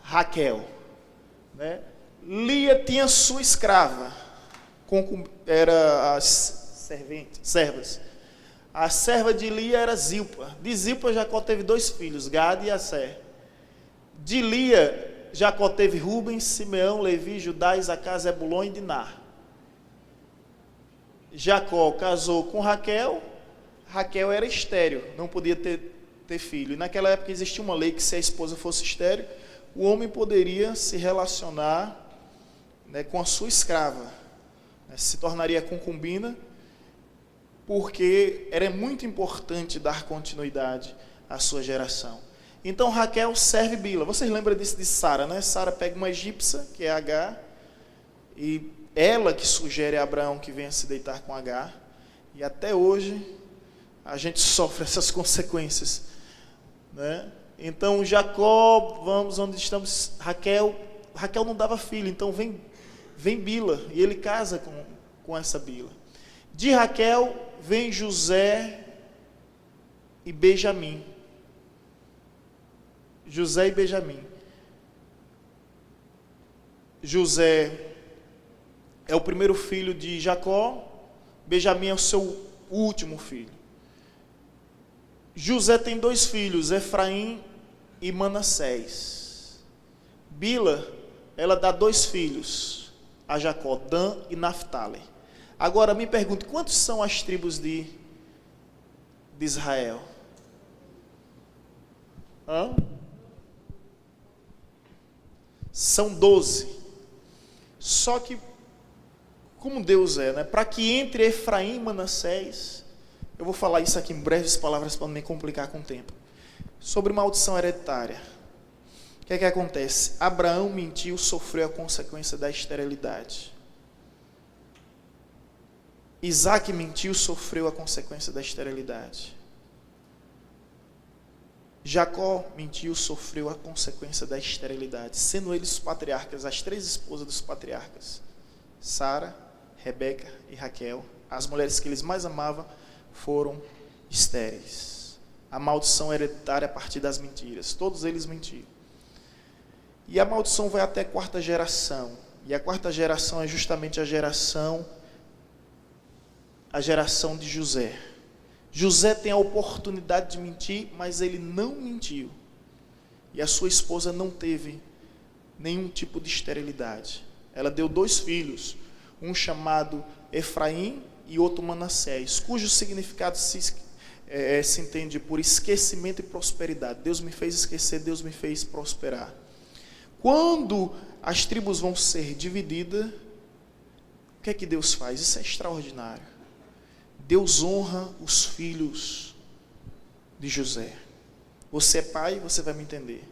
Raquel, né? Lia tinha sua escrava, era as servas. A serva de Lia era Zilpa. De Zilpa, Jacó teve 2 filhos, Gade e Asser. De Lia, Jacó teve Rubens, Simeão, Levi, Judá, Isacar, Zebulon e Dinar. Jacó casou com Raquel. Raquel era estéril, não podia ter filho. E naquela época existia uma lei que se a esposa fosse estéril, o homem poderia se relacionar, né, com a sua escrava, né, se tornaria concubina, porque era muito importante dar continuidade à sua geração. Então Raquel serve Bila. Vocês lembram disso de Sara, né? Sara pega uma egípcia, que é Agar, e ela que sugere a Abraão que venha se deitar com Agar, e até hoje a gente sofre essas consequências, né? Então Jacó, vamos onde estamos, Raquel não dava filho, então vem Bila, e ele casa com essa Bila. De Raquel vem José e Benjamim. José e Benjamim. José é o primeiro filho de Jacó, Benjamim é o seu último filho. José tem 2 filhos, Efraim e Manassés. Bila, ela dá 2 filhos a Jacó, Dan e Naftali. Agora me pergunto, quantos são as tribos de Israel? São 12. Só que, como Deus é, né? Para que entre Efraim e Manassés, eu vou falar isso aqui em breves palavras para não me complicar com o tempo. Sobre maldição hereditária. O que é que acontece? Abraão mentiu, sofreu a consequência da esterilidade. Isaac mentiu, sofreu a consequência da esterilidade. Jacó mentiu, sofreu a consequência da esterilidade. Sendo eles os patriarcas, as 3 esposas dos patriarcas, Sara, Rebeca e Raquel, as mulheres que eles mais amavam, foram estéreis. A maldição hereditária a partir das mentiras. Todos eles mentiram. E a maldição vai até a 4ª geração. E a 4ª geração é justamente a geração de José. José tem a oportunidade de mentir, mas ele não mentiu. E a sua esposa não teve nenhum tipo de esterilidade. Ela deu 2 filhos, um chamado Efraim e outro Manassés, cujo significado se entende por esquecimento e prosperidade. Deus me fez esquecer, Deus me fez prosperar. Quando as tribos vão ser divididas, o que é que Deus faz? Isso é extraordinário. Deus honra os filhos de José. Você é pai, você vai me entender.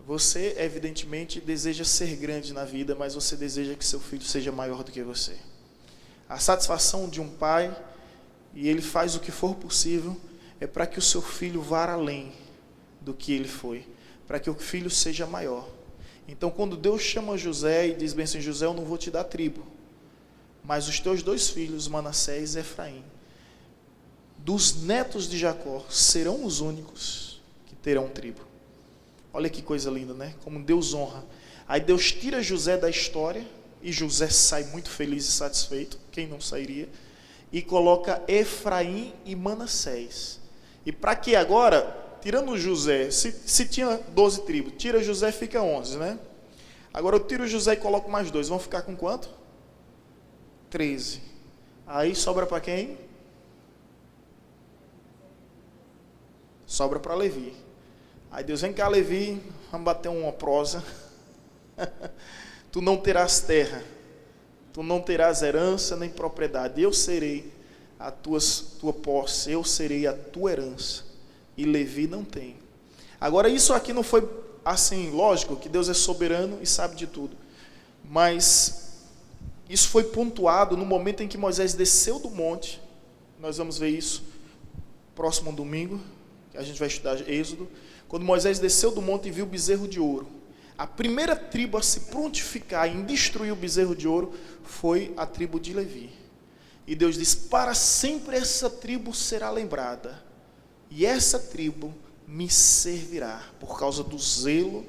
Você, evidentemente, deseja ser grande na vida, mas você deseja que seu filho seja maior do que você. A satisfação de um pai, e ele faz o que for possível, é para que o seu filho vá além do que ele foi, para que o filho seja maior. Então, quando Deus chama José e diz bem assim, José, eu não vou te dar tribo, mas os teus 2 filhos, Manassés e Efraim, dos netos de Jacó, serão os únicos que terão tribo. Olha que coisa linda, né? Como Deus honra. Aí Deus tira José da história, e José sai muito feliz e satisfeito, quem não sairia, e coloca Efraim e Manassés. E para que agora, tirando José, se tinha 12 tribos, tira José, fica 11, né? Agora eu tiro José e coloco mais 2, vão ficar com quanto? 13. Aí sobra para quem? Sobra para Levi. Aí Deus, vem cá, Levi, vamos bater uma prosa. Tu não terás terra, tu não terás herança nem propriedade, eu serei a tua posse, eu serei a tua herança. E Levi não tem. Agora, isso aqui não foi assim, lógico que Deus é soberano e sabe de tudo, mas isso foi pontuado no momento em que Moisés desceu do monte. Nós vamos ver isso próximo domingo, que a gente vai estudar Êxodo. Quando Moisés desceu do monte e viu o bezerro de ouro, a primeira tribo a se prontificar em destruir o bezerro de ouro foi a tribo de Levi. E Deus diz, para sempre essa tribo será lembrada, e essa tribo me servirá, por causa do zelo,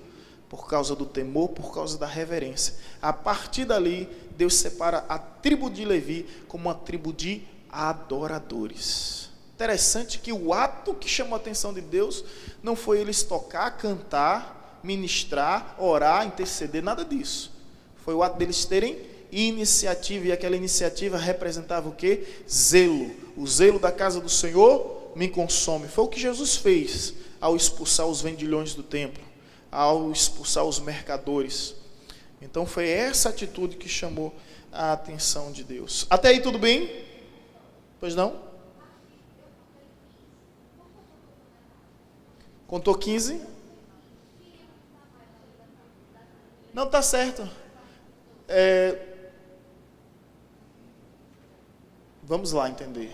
por causa do temor, por causa da reverência. A partir dali, Deus separa a tribo de Levi como uma tribo de adoradores. Interessante que o ato que chamou a atenção de Deus não foi eles tocar, cantar, ministrar, orar, interceder, nada disso. Foi o ato deles terem iniciativa, e aquela iniciativa representava o quê? Zelo. O zelo da casa do Senhor me consome. Foi o que Jesus fez ao expulsar os vendilhões do templo, ao expulsar os mercadores. Então foi essa atitude que chamou a atenção de Deus. Até aí tudo bem? Pois não? Contou 15? Não, está certo. Vamos lá entender.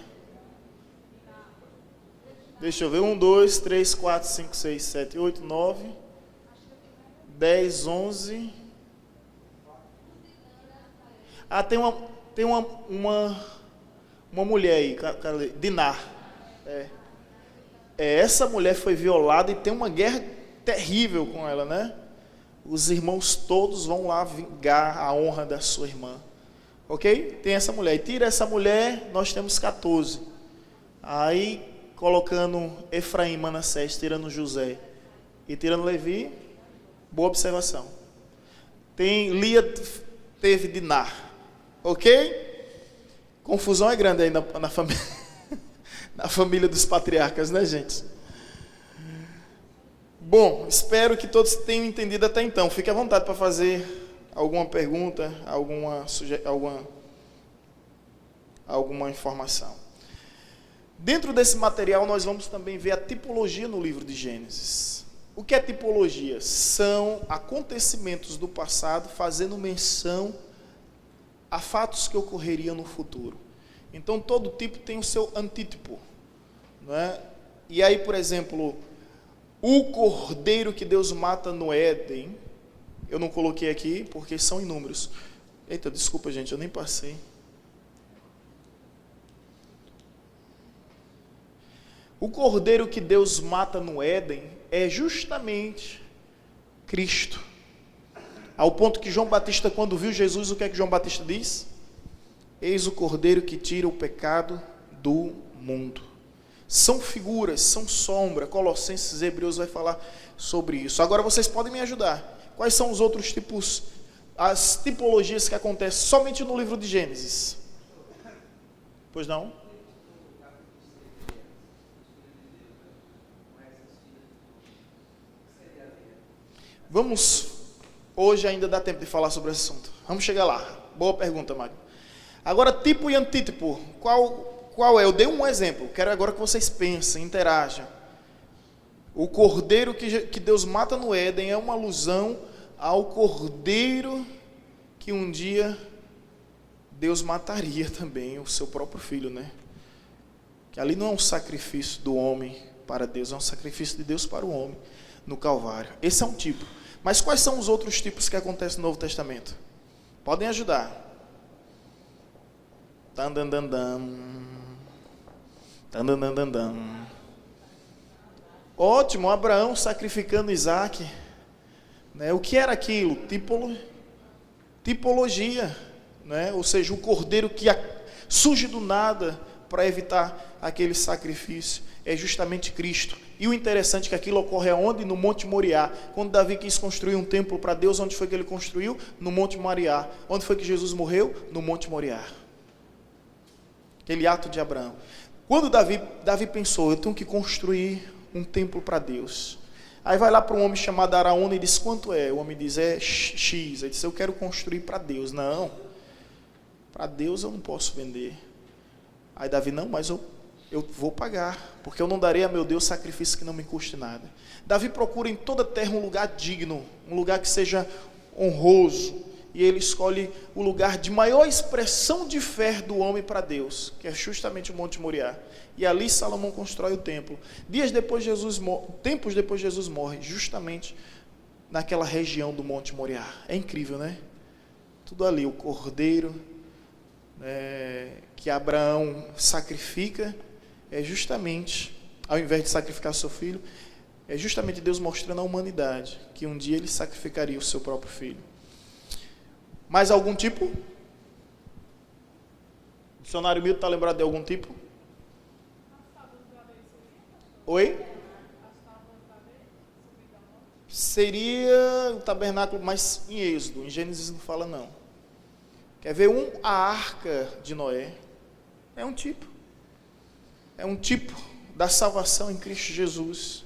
Deixa eu ver. 1, 2, 3, 4, 5, 6, 7, 8, 9, 10, 11. Ah, tem uma mulher aí, Dinar. Essa mulher foi violada e tem uma guerra terrível com ela, né? Os irmãos todos vão lá vingar a honra da sua irmã. Ok? Tem essa mulher. E tira essa mulher, nós temos 14. Aí, colocando Efraim, Manassés, tirando José e tirando Levi, boa observação. Lia teve Dinar. Ok? Confusão é grande aí na família. Na família dos patriarcas, né, gente? Bom, espero que todos tenham entendido até então. Fique à vontade para fazer alguma pergunta, alguma informação. Dentro desse material, nós vamos também ver a tipologia no livro de Gênesis. O que é tipologia? São acontecimentos do passado fazendo menção a fatos que ocorreriam no futuro. Então, todo tipo tem o seu antítipo, não é? E aí, por exemplo, o cordeiro que Deus mata no Éden, eu não coloquei aqui porque são inúmeros. Eita, desculpa, gente, eu nem passei. O cordeiro que Deus mata no Éden é justamente Cristo. Ao ponto que João Batista, quando viu Jesus, o que é que João Batista diz? Eis o cordeiro que tira o pecado do mundo. São figuras, são sombra. Colossenses e Hebreus vai falar sobre isso. Agora vocês podem me ajudar. Quais são os outros tipos, as tipologias que acontecem somente no livro de Gênesis? Pois não? Vamos, hoje ainda dá tempo de falar sobre esse assunto. Vamos chegar lá. Boa pergunta, Mário. Agora, tipo e antítipo. Qual é? Eu dei um exemplo. Quero agora que vocês pensem, interajam. O cordeiro que Deus mata no Éden é uma alusão ao cordeiro que um dia Deus mataria também, o seu próprio filho, né? Que ali não é um sacrifício do homem para Deus, é um sacrifício de Deus para o homem no Calvário. Esse é um tipo. Mas quais são os outros tipos que acontecem no Novo Testamento? Podem ajudar. Ótimo, Abraão sacrificando Isaac. Né? O que era aquilo? Tipologia. Né? Ou seja, o cordeiro que surge do nada para evitar aquele sacrifício. É justamente Cristo. E o interessante é que aquilo ocorre aonde? No Monte Moriá. Quando Davi quis construir um templo para Deus, onde foi que ele construiu? No Monte Moriá. Onde foi que Jesus morreu? No Monte Moriá. Aquele ato de Abraão. Quando Davi pensou, eu tenho que construir um templo para Deus. Aí vai lá para um homem chamado Araúna e diz, quanto é? O homem diz, é X. Ele diz, eu quero construir para Deus. Não, para Deus eu não posso vender. Aí Davi, não, mas eu vou pagar, porque eu não darei a meu Deus sacrifício que não me custe nada. Davi procura em toda a terra um lugar digno, um lugar que seja honroso, e ele escolhe o lugar de maior expressão de fé do homem para Deus, que é justamente o Monte Moriá. E ali Salomão constrói o templo. Tempos depois Jesus morre, justamente naquela região do Monte Moriá. É incrível, né? Tudo ali, o cordeiro que Abraão sacrifica, é justamente, ao invés de sacrificar seu filho, é justamente Deus mostrando à humanidade que um dia ele sacrificaria o seu próprio filho. Mais algum tipo? O dicionário Milton está lembrado de algum tipo? Oi? Seria o tabernáculo, mas em Êxodo, em Gênesis não fala não. Quer ver a arca de Noé? É um tipo da salvação em Cristo Jesus.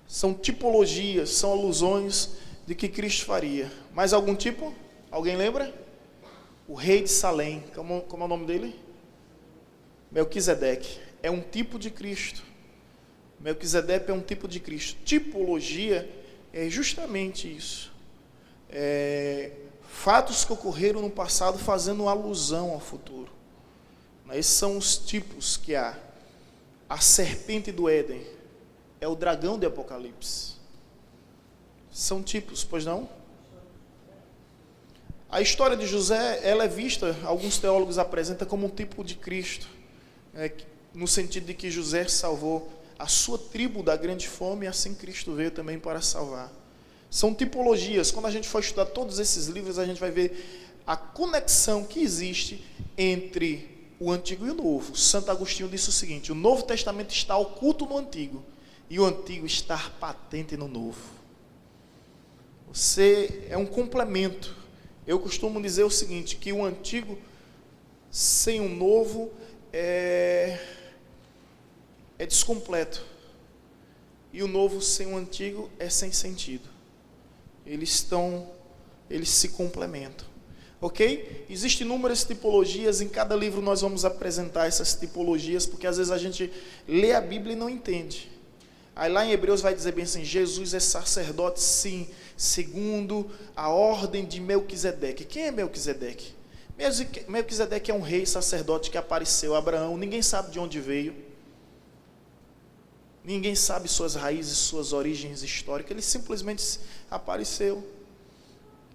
São tipologias, são alusões de que Cristo faria. Mais algum tipo? Alguém lembra? O rei de Salém, como é o nome dele? Melquisedeque. É um tipo de Cristo. Melquisedeque é um tipo de Cristo. Tipologia é justamente isso. Fatos que ocorreram no passado fazendo alusão ao futuro. Esses são os tipos que há. A serpente do Éden é o dragão de Apocalipse. São tipos, pois não? A história de José, ela é vista, alguns teólogos apresentam como um tipo de Cristo, no sentido de que José salvou a sua tribo da grande fome, e assim Cristo veio também para salvar. São tipologias. Quando a gente for estudar todos esses livros, a gente vai ver a conexão que existe entre o Antigo e o Novo. Santo Agostinho disse o seguinte: o Novo Testamento está oculto no Antigo, e o Antigo está patente no Novo. Você é um complemento. Eu costumo dizer o seguinte, que o Antigo sem o Novo é descompleto, e o Novo sem o Antigo é sem sentido. Eles se complementam. Ok? Existem inúmeras tipologias, em cada livro nós vamos apresentar essas tipologias, porque às vezes a gente lê a Bíblia e não entende. Aí lá em Hebreus vai dizer bem assim, Jesus é sacerdote sim, segundo a ordem de Melquisedeque. Quem é Melquisedeque? Melquisedeque é um rei sacerdote que apareceu a Abraão, ninguém sabe de onde veio, ninguém sabe suas raízes, suas origens históricas, ele simplesmente apareceu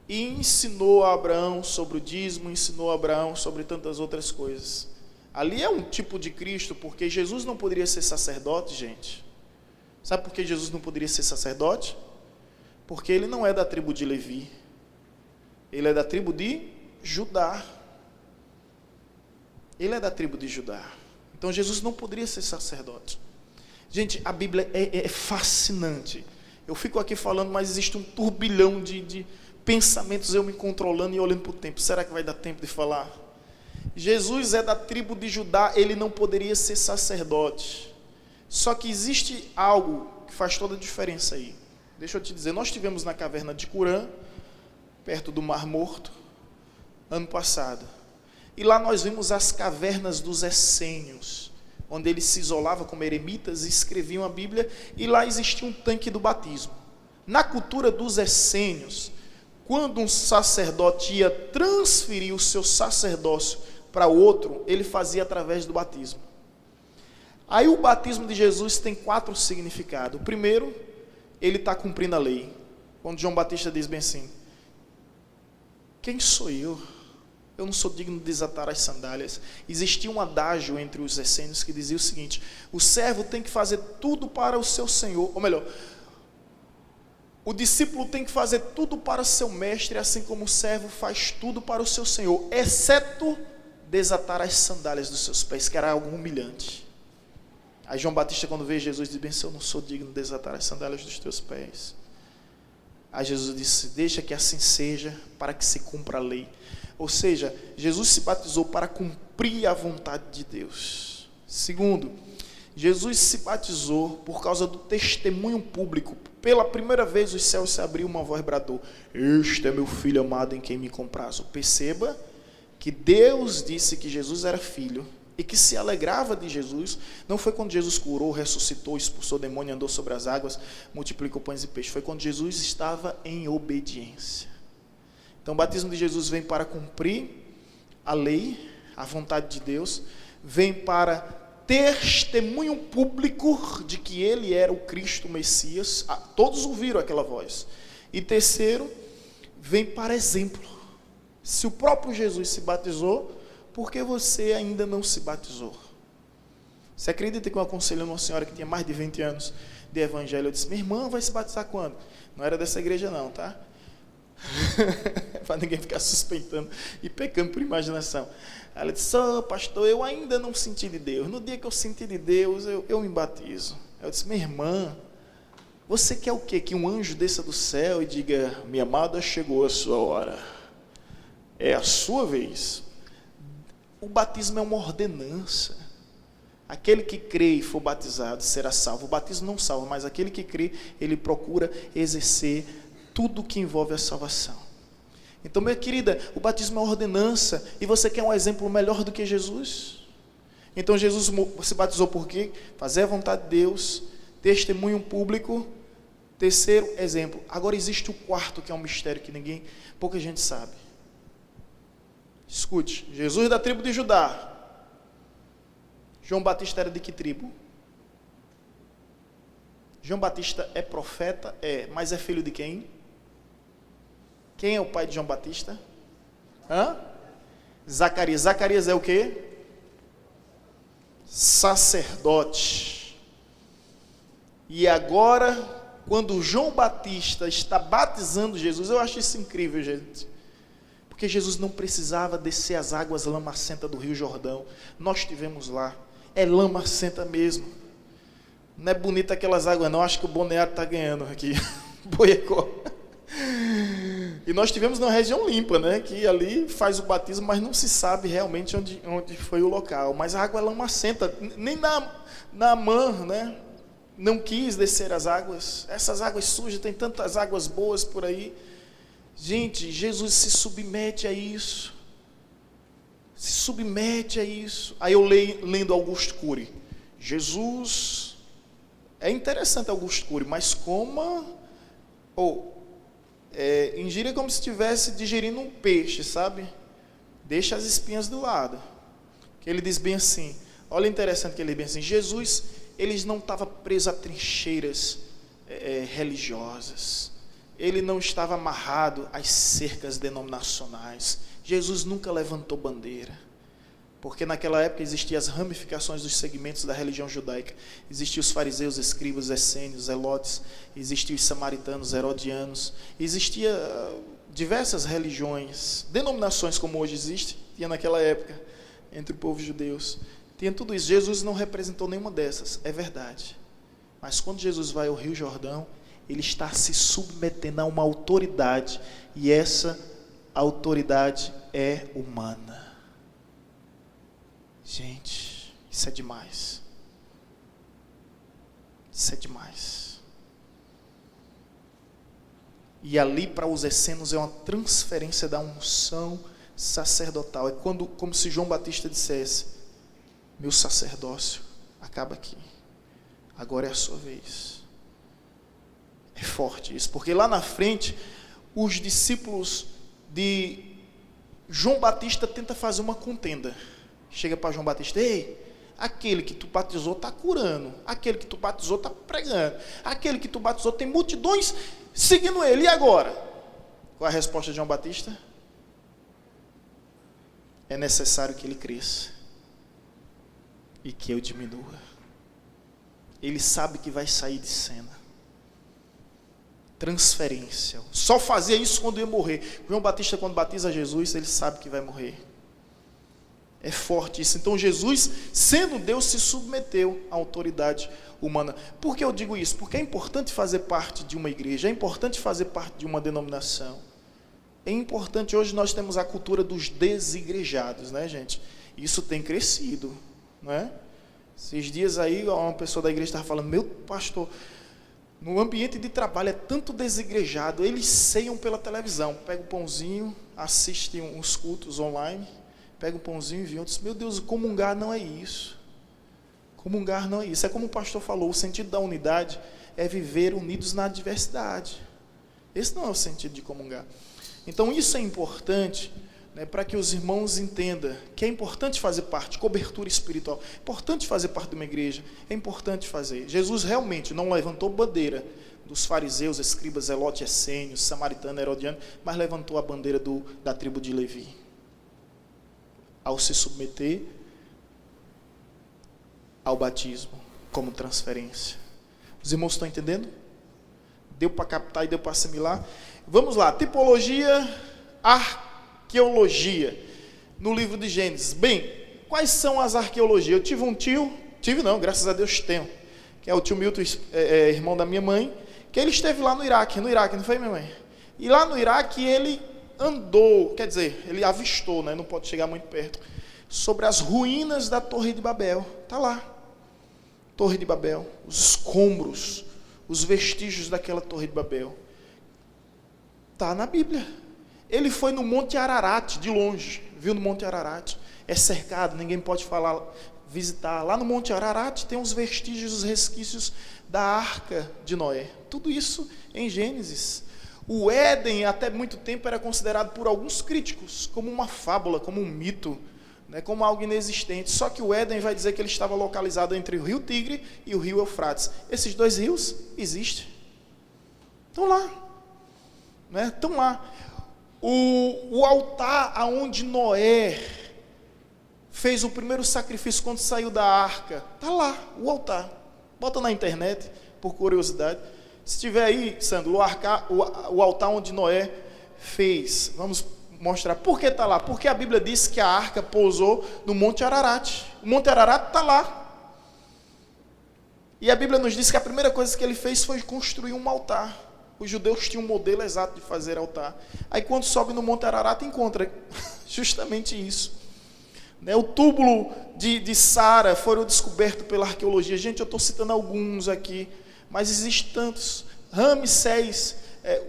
e ensinou a Abraão sobre o dízimo, ensinou a Abraão sobre tantas outras coisas. Ali é um tipo de Cristo, porque Jesus não poderia ser sacerdote, gente. Sabe por que Jesus não poderia ser sacerdote? Porque ele não é da tribo de Levi, ele é da tribo de Judá. Ele é da tribo de Judá. Então Jesus não poderia ser sacerdote. Gente, a Bíblia é fascinante. Eu fico aqui falando, mas existe um turbilhão de pensamentos, eu me controlando e olhando para o tempo. Será que vai dar tempo de falar? Jesus é da tribo de Judá, ele não poderia ser sacerdote. Só que existe algo que faz toda a diferença aí. Deixa eu te dizer, nós estivemos na caverna de Curã, perto do Mar Morto, ano passado. E lá nós vimos as cavernas dos essênios, onde eles se isolavam como eremitas e escreviam a Bíblia, e lá existia um tanque do batismo. Na cultura dos essênios, quando um sacerdote ia transferir o seu sacerdócio para outro, ele fazia através do batismo. Aí o batismo de Jesus tem 4 significados. O primeiro, ele está cumprindo a lei. quando João Batista diz bem assim: quem sou eu? Eu não sou digno de desatar as sandálias. Existia um adágio entre os essênios que dizia o seguinte: o servo tem que fazer tudo para o seu senhor, ou melhor, o discípulo tem que fazer tudo para seu mestre, assim como o servo faz tudo para o seu senhor, exceto desatar as sandálias dos seus pés, que era algo humilhante. Aí João Batista, quando vê Jesus, diz bem: eu não sou digno de desatar as sandálias dos teus pés. Aí Jesus disse: deixa que assim seja, para que se cumpra a lei. Ou seja, Jesus se batizou para cumprir a vontade de Deus. Segundo, Jesus se batizou por causa do testemunho público. Pela primeira vez os céus se abriu, uma voz bradou: este é meu filho amado em quem me comprazo. Perceba que Deus disse que Jesus era filho e que se alegrava de Jesus. Não foi quando Jesus curou, ressuscitou, expulsou demônio, andou sobre as águas, multiplicou pães e peixes. Foi quando Jesus estava em obediência. Então o batismo de Jesus vem para cumprir a lei, a vontade de Deus, vem para testemunho público de que ele era o Cristo, o Messias. Todos ouviram aquela voz. E terceiro, vem para exemplo. Se o próprio Jesus se batizou, por que você ainda não se batizou? Você acredita que eu aconselhei uma senhora que tinha mais de 20 anos de evangelho? Eu disse: minha irmã vai se batizar quando? Não era dessa igreja não, tá? Para ninguém ficar suspeitando e pecando por imaginação. Ela disse: pastor, eu ainda não senti de Deus. No dia que eu senti de Deus, eu me batizo. Eu disse: minha irmã, você quer o quê? Que um anjo desça do céu e diga: minha amada, chegou a sua hora, é a sua vez. O batismo é uma ordenança. Aquele que crê e for batizado será salvo. O batismo não salva, mas aquele que crê, ele procura exercer tudo que envolve a salvação. Então, minha querida, o batismo é uma ordenança. E você quer um exemplo melhor do que Jesus? Então Jesus se batizou por quê? Fazer a vontade de Deus, testemunho público. Terceiro, exemplo. Agora existe o quarto, que é um mistério que pouca gente sabe. Escute: Jesus da tribo de Judá. João Batista era de que tribo? João Batista é profeta? É, mas é filho de quem? Quem é o pai de João Batista? Zacarias. Zacarias é o quê? Sacerdote. E agora, quando João Batista está batizando Jesus, eu acho isso incrível, gente. Porque Jesus não precisava descer as águas lamacentas do Rio Jordão. Nós estivemos lá. É lamacenta mesmo. Não é bonita aquelas águas não. Acho que o Balneário está ganhando aqui. Boiecó. E nós estivemos numa região limpa, né? Que ali faz o batismo, mas não se sabe realmente onde foi o local. Mas a água é lamacenta. Nem Naamã, né? Não quis descer as águas. Essas águas sujas, tem tantas águas boas por aí. Gente, Jesus se submete a isso. Se submete a isso. Aí eu lendo Augusto Cury. Jesus, é interessante Augusto Cury, mas ingira como se estivesse digerindo um peixe, sabe? Deixa as espinhas do lado. Que ele diz bem assim, olha interessante que ele diz bem assim: Jesus, ele não estava preso a trincheiras religiosas. Ele não estava amarrado às cercas denominacionais. Jesus nunca levantou bandeira. Porque naquela época existiam as ramificações dos segmentos da religião judaica. Existiam os fariseus, escribas, essênios, zelotes. Existiam os samaritanos, herodianos. Existiam diversas religiões, denominações como hoje existe, tinha naquela época, entre o povo judeus. Tinha tudo isso. Jesus não representou nenhuma dessas, é verdade. Mas quando Jesus vai ao Rio Jordão, ele está se submetendo a uma autoridade. E essa autoridade é humana. Gente, isso é demais. Isso é demais. E ali para os essênios é uma transferência da unção sacerdotal. É como se João Batista dissesse: meu sacerdócio acaba aqui. Agora é a sua vez. É forte isso, porque lá na frente os discípulos de João Batista tentam fazer uma contenda. Chega para João Batista: ei, aquele que tu batizou está curando, aquele que tu batizou está pregando, aquele que tu batizou tem multidões seguindo ele. E agora? Qual é a resposta de João Batista? É necessário que ele cresça e que eu diminua. Ele sabe que vai sair de cena. Transferência. Só fazia isso quando ia morrer. João Batista, quando batiza Jesus, ele sabe que vai morrer. É forte isso. Então Jesus, sendo Deus, se submeteu à autoridade humana. Por que eu digo isso? Porque é importante fazer parte de uma igreja, é importante fazer parte de uma denominação. É importante, hoje nós temos a cultura dos desigrejados, né, gente? Isso tem crescido, não é? Esses dias aí, uma pessoa da igreja estava falando, meu pastor, no ambiente de trabalho é tanto desigrejado, eles ceiam pela televisão, pega o pãozinho, assistem os cultos online, pega o pãozinho e vem. Eu disse, meu Deus, comungar não é isso. Comungar não é isso. É como o pastor falou, o sentido da unidade é viver unidos na diversidade. Esse não é o sentido de comungar. Então isso é importante, né, para que os irmãos entendam que é importante fazer parte, cobertura espiritual, é importante fazer parte de uma igreja, é importante fazer. Jesus realmente não levantou bandeira dos fariseus, escribas, zelotes, essênios, samaritano, herodiano, mas levantou a bandeira da tribo de Levi. Ao se submeter ao batismo como transferência. Os irmãos estão entendendo? Deu para captar e deu para assimilar? Vamos lá, tipologia, arqueologia, no livro de Gênesis. Bem, quais são as arqueologias? Eu tive um tio, graças a Deus tenho, que é o tio Milton, irmão da minha mãe, que ele esteve lá no Iraque, não foi, minha mãe? E lá no Iraque ele andou, quer dizer, ele avistou, né, não pode chegar muito perto, sobre as ruínas da Torre de Babel. Está lá, Torre de Babel, os escombros, os vestígios daquela Torre de Babel. Está na Bíblia. Ele foi no Monte Ararat, de longe, viu no Monte Ararat, é cercado, ninguém pode visitar. Lá no Monte Ararat tem os vestígios, os resquícios da Arca de Noé. Tudo isso em Gênesis. O Éden, até muito tempo, era considerado por alguns críticos como uma fábula, como um mito, né, como algo inexistente. Só que o Éden vai dizer que ele estava localizado entre o rio Tigre e o rio Eufrates. Esses dois rios existem. Estão lá. Né? Estão lá. O altar aonde Noé fez o primeiro sacrifício quando saiu da arca, está lá, o altar. Bota na internet, por curiosidade. Se tiver aí, Sandro, o altar onde Noé fez, vamos mostrar. Por que está lá? Porque a Bíblia diz que a arca pousou no Monte Ararat. O Monte Ararat está lá. E a Bíblia nos diz que a primeira coisa que ele fez foi construir um altar. Os judeus tinham um modelo exato de fazer altar. Aí quando sobe no Monte Ararat, encontra justamente isso. O túmulo de Sara foram descobertos pela arqueologia. Gente, eu estou citando alguns aqui, mas existem tantos. Ramsés,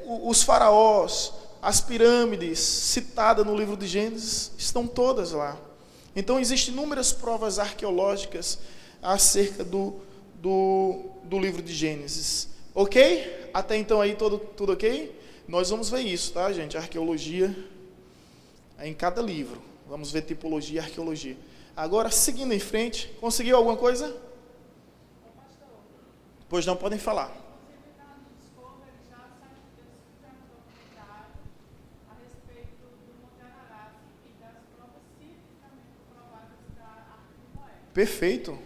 os faraós, as pirâmides citadas no livro de Gênesis, estão todas lá. Então existem inúmeras provas arqueológicas acerca do livro de Gênesis. Ok? Até então aí tudo ok? Nós vamos ver isso, tá, gente? Arqueologia é em cada livro. Vamos ver tipologia e arqueologia. Agora, seguindo em frente, conseguiu alguma coisa? Pois não, podem falar. Perfeito.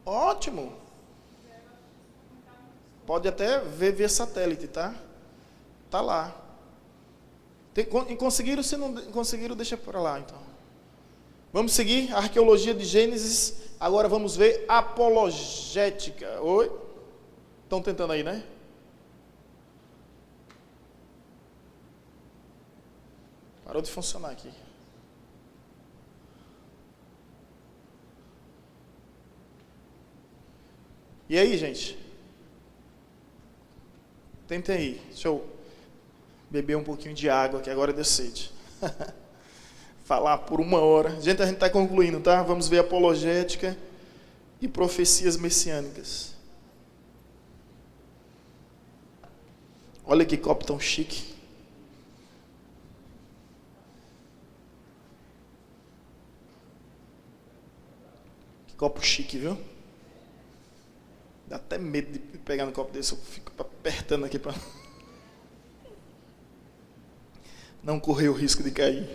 Ótimo. Pode até ver via satélite, tá? Tá lá. Conseguiram? Se não conseguiram, deixa para lá, então. Vamos seguir a arqueologia de Gênesis. Agora vamos ver apologética. Oi? Estão tentando aí, né? Parou de funcionar aqui. E aí, gente? Tentem aí. Deixa eu beber um pouquinho de água, que agora deu sede. Falar por 1 hora. Gente, a gente está concluindo, tá? Vamos ver apologética e profecias messiânicas. Olha que copo tão chique. Que copo chique, viu? Dá até medo de pegar no copo desse, eu fico apertando aqui para não correr o risco de cair.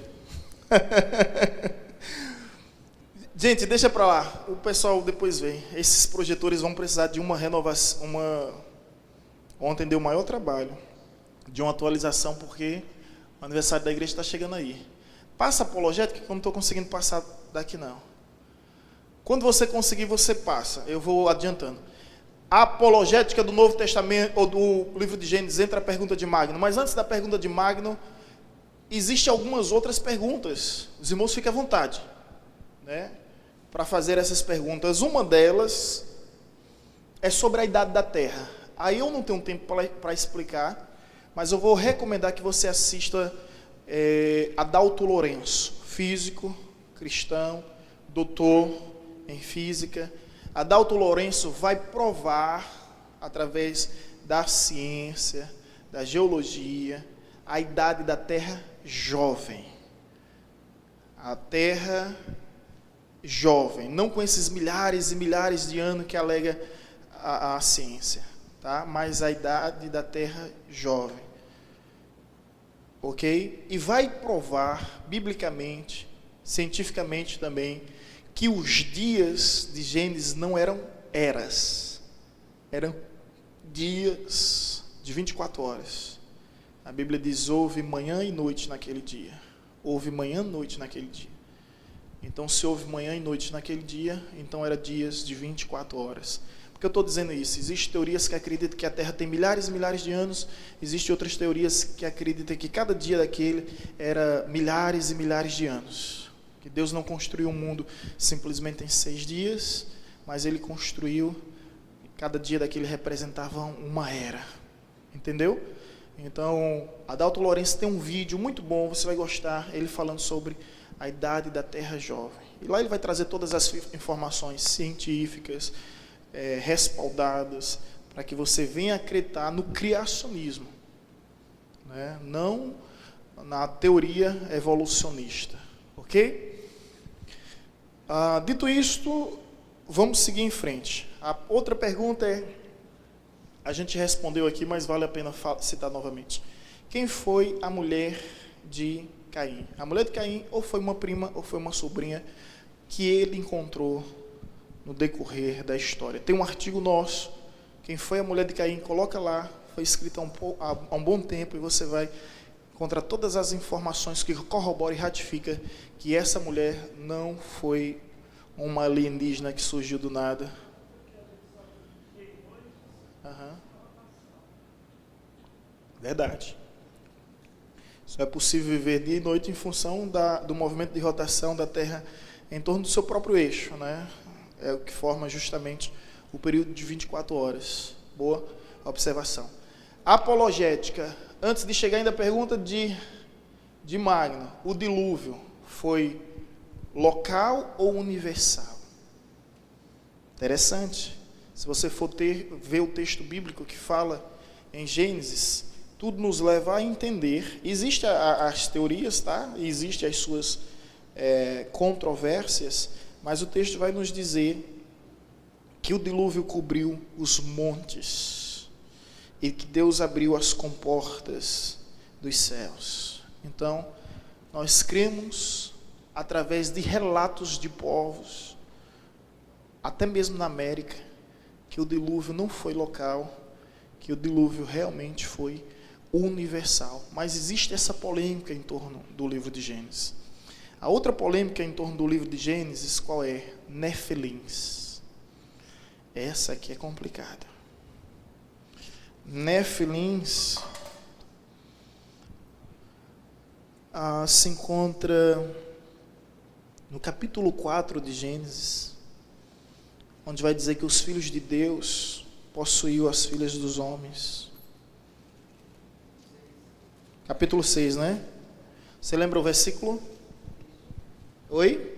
Gente, deixa para lá, o pessoal depois vem. Esses projetores vão precisar de uma renovação, ontem deu o maior trabalho, de uma atualização, porque o aniversário da igreja está chegando aí. Passa a apologética, que eu não estou conseguindo passar daqui não. Quando você conseguir, você passa. Eu vou adiantando. A apologética do Novo Testamento, ou do livro de Gênesis, entra a pergunta de Magno. Mas antes da pergunta de Magno, existem algumas outras perguntas. Os irmãos fiquem à vontade, né, para fazer essas perguntas. Uma delas é sobre a idade da Terra. Aí eu não tenho tempo para explicar, mas eu vou recomendar que você assista Adalto Lourenço, físico, cristão, doutor em física. Adalto Lourenço vai provar, através da ciência, da geologia, a idade da Terra jovem. A Terra jovem, não com esses milhares e milhares de anos que alega a ciência, tá? Mas a idade da Terra jovem. Ok? E vai provar, biblicamente, cientificamente também, que os dias de Gênesis não eram eras, eram dias de 24 horas. A Bíblia diz, houve manhã e noite naquele dia. Houve manhã e noite naquele dia. Então, se houve manhã e noite naquele dia, então era dias de 24 horas. Por que eu estou dizendo isso? Existem teorias que acreditam que a Terra tem milhares e milhares de anos, existem outras teorias que acreditam que cada dia daquele era milhares e milhares de anos. Que Deus não construiu o mundo simplesmente em 6 dias, mas Ele construiu, cada dia daquele representava uma era. Entendeu? Então, Adalto Lourenço tem um vídeo muito bom, você vai gostar, ele falando sobre a idade da Terra jovem. E lá ele vai trazer todas as informações científicas, respaldadas, para que você venha acreditar no criacionismo, né? Não na teoria evolucionista. Ok? Dito isto, vamos seguir em frente. A outra pergunta a gente respondeu aqui, mas vale a pena citar novamente. Quem foi a mulher de Caim? A mulher de Caim ou foi uma prima ou foi uma sobrinha que ele encontrou no decorrer da história. Tem um artigo nosso, quem foi a mulher de Caim, coloca lá, foi escrito há um bom tempo, e você vai encontrar todas as informações que corroboram e ratificam que essa mulher não foi uma alienígena que surgiu do nada. Verdade. Só é possível viver dia e noite em função do movimento de rotação da Terra em torno do seu próprio eixo, né? É o que forma justamente o período de 24 horas. Boa observação. Apologética. Antes de chegar ainda a pergunta de Magno, o dilúvio foi local ou universal? Interessante. Se você for ver o texto bíblico que fala em Gênesis, tudo nos leva a entender. Existem as teorias, tá? Existem as suas controvérsias, mas o texto vai nos dizer que o dilúvio cobriu os montes e que Deus abriu as comportas dos céus. Então, nós cremos, através de relatos de povos, até mesmo na América, que o dilúvio não foi local, que o dilúvio realmente foi universal. Mas existe essa polêmica em torno do livro de Gênesis. A outra polêmica em torno do livro de Gênesis, qual é? Nefilins. Essa aqui é complicada. Nefilins se encontra no capítulo 4 de Gênesis, onde vai dizer que os filhos de Deus possuíam as filhas dos homens. Capítulo 6, né? Você lembra o versículo? Oi?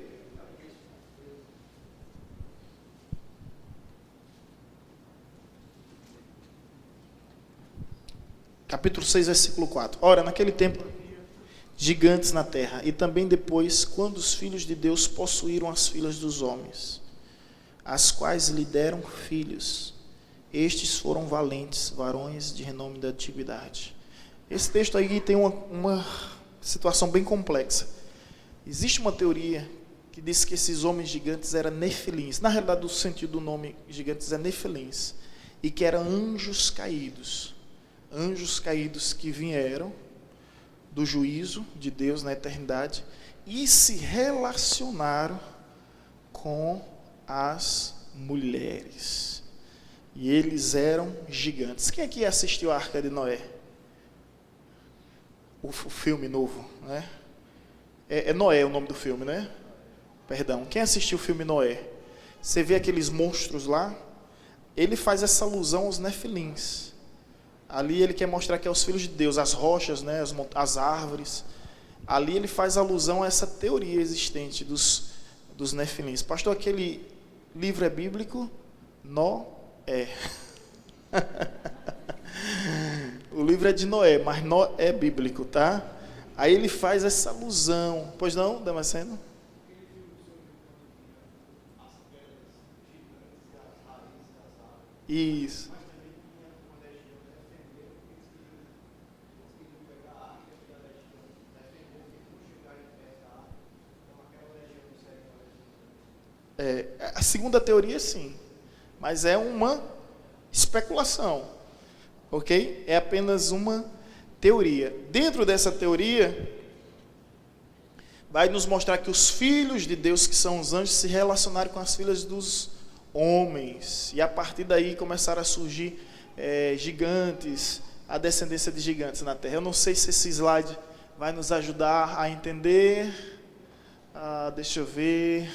Capítulo 6, versículo 4. Ora, naquele tempo, gigantes na terra, e também depois, quando os filhos de Deus possuíram as filhas dos homens, as quais lhe deram filhos, estes foram valentes, varões de renome da antiguidade. Esse texto aí tem uma situação bem complexa. Existe uma teoria que diz que esses homens gigantes eram nefilins. Na realidade, o sentido do nome gigantes é nefilins. E que eram anjos caídos. Anjos caídos que vieram do juízo de Deus na eternidade e se relacionaram com as mulheres. E eles eram gigantes. Quem aqui assistiu a Arca de Noé? O filme novo, né? É Noé o nome do filme, né? Perdão. Quem assistiu o filme Noé? Você vê aqueles monstros lá? Ele faz essa alusão aos nefilins. Ali ele quer mostrar que é os filhos de Deus, as rochas, né? As árvores. Ali ele faz alusão a essa teoria existente dos nefilins. Pastor, aquele livro é bíblico? Noé. O livro é de Noé, mas Noé é bíblico, tá? Aí ele faz essa alusão. Pois não, Damasceno? Isso. A segunda teoria, sim, mas é uma especulação, ok? É apenas uma teoria. Dentro dessa teoria, vai nos mostrar que os filhos de Deus, que são os anjos, se relacionaram com as filhas dos homens, e a partir daí começaram a surgir gigantes, a descendência de gigantes na terra. Eu não sei se esse slide vai nos ajudar a entender. Deixa eu ver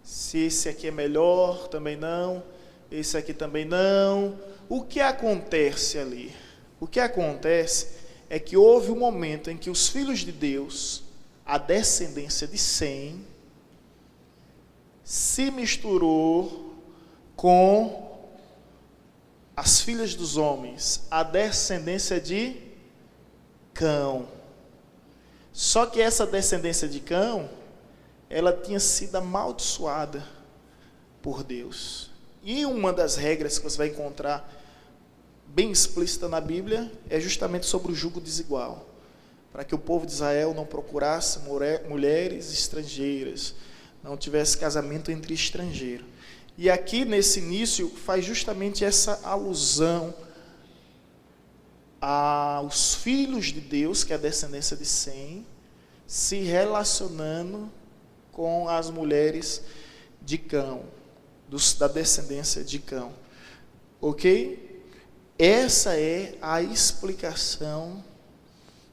se esse aqui é melhor. Também não. Esse aqui também não. O que acontece ali? O que acontece é que houve um momento em que os filhos de Deus, a descendência de Sem, se misturou com as filhas dos homens, a descendência de Cão. Só que essa descendência de Cão, ela tinha sido amaldiçoada por Deus. E uma das regras que você vai encontrar bem explícita na Bíblia é justamente sobre o jugo desigual, para que o povo de Israel não procurasse mulheres estrangeiras, não tivesse casamento entre estrangeiros. E aqui nesse início faz justamente essa alusão aos filhos de Deus, que é a descendência de Sem, se relacionando com as mulheres de Cão, da descendência de Cão. Ok? Essa é a explicação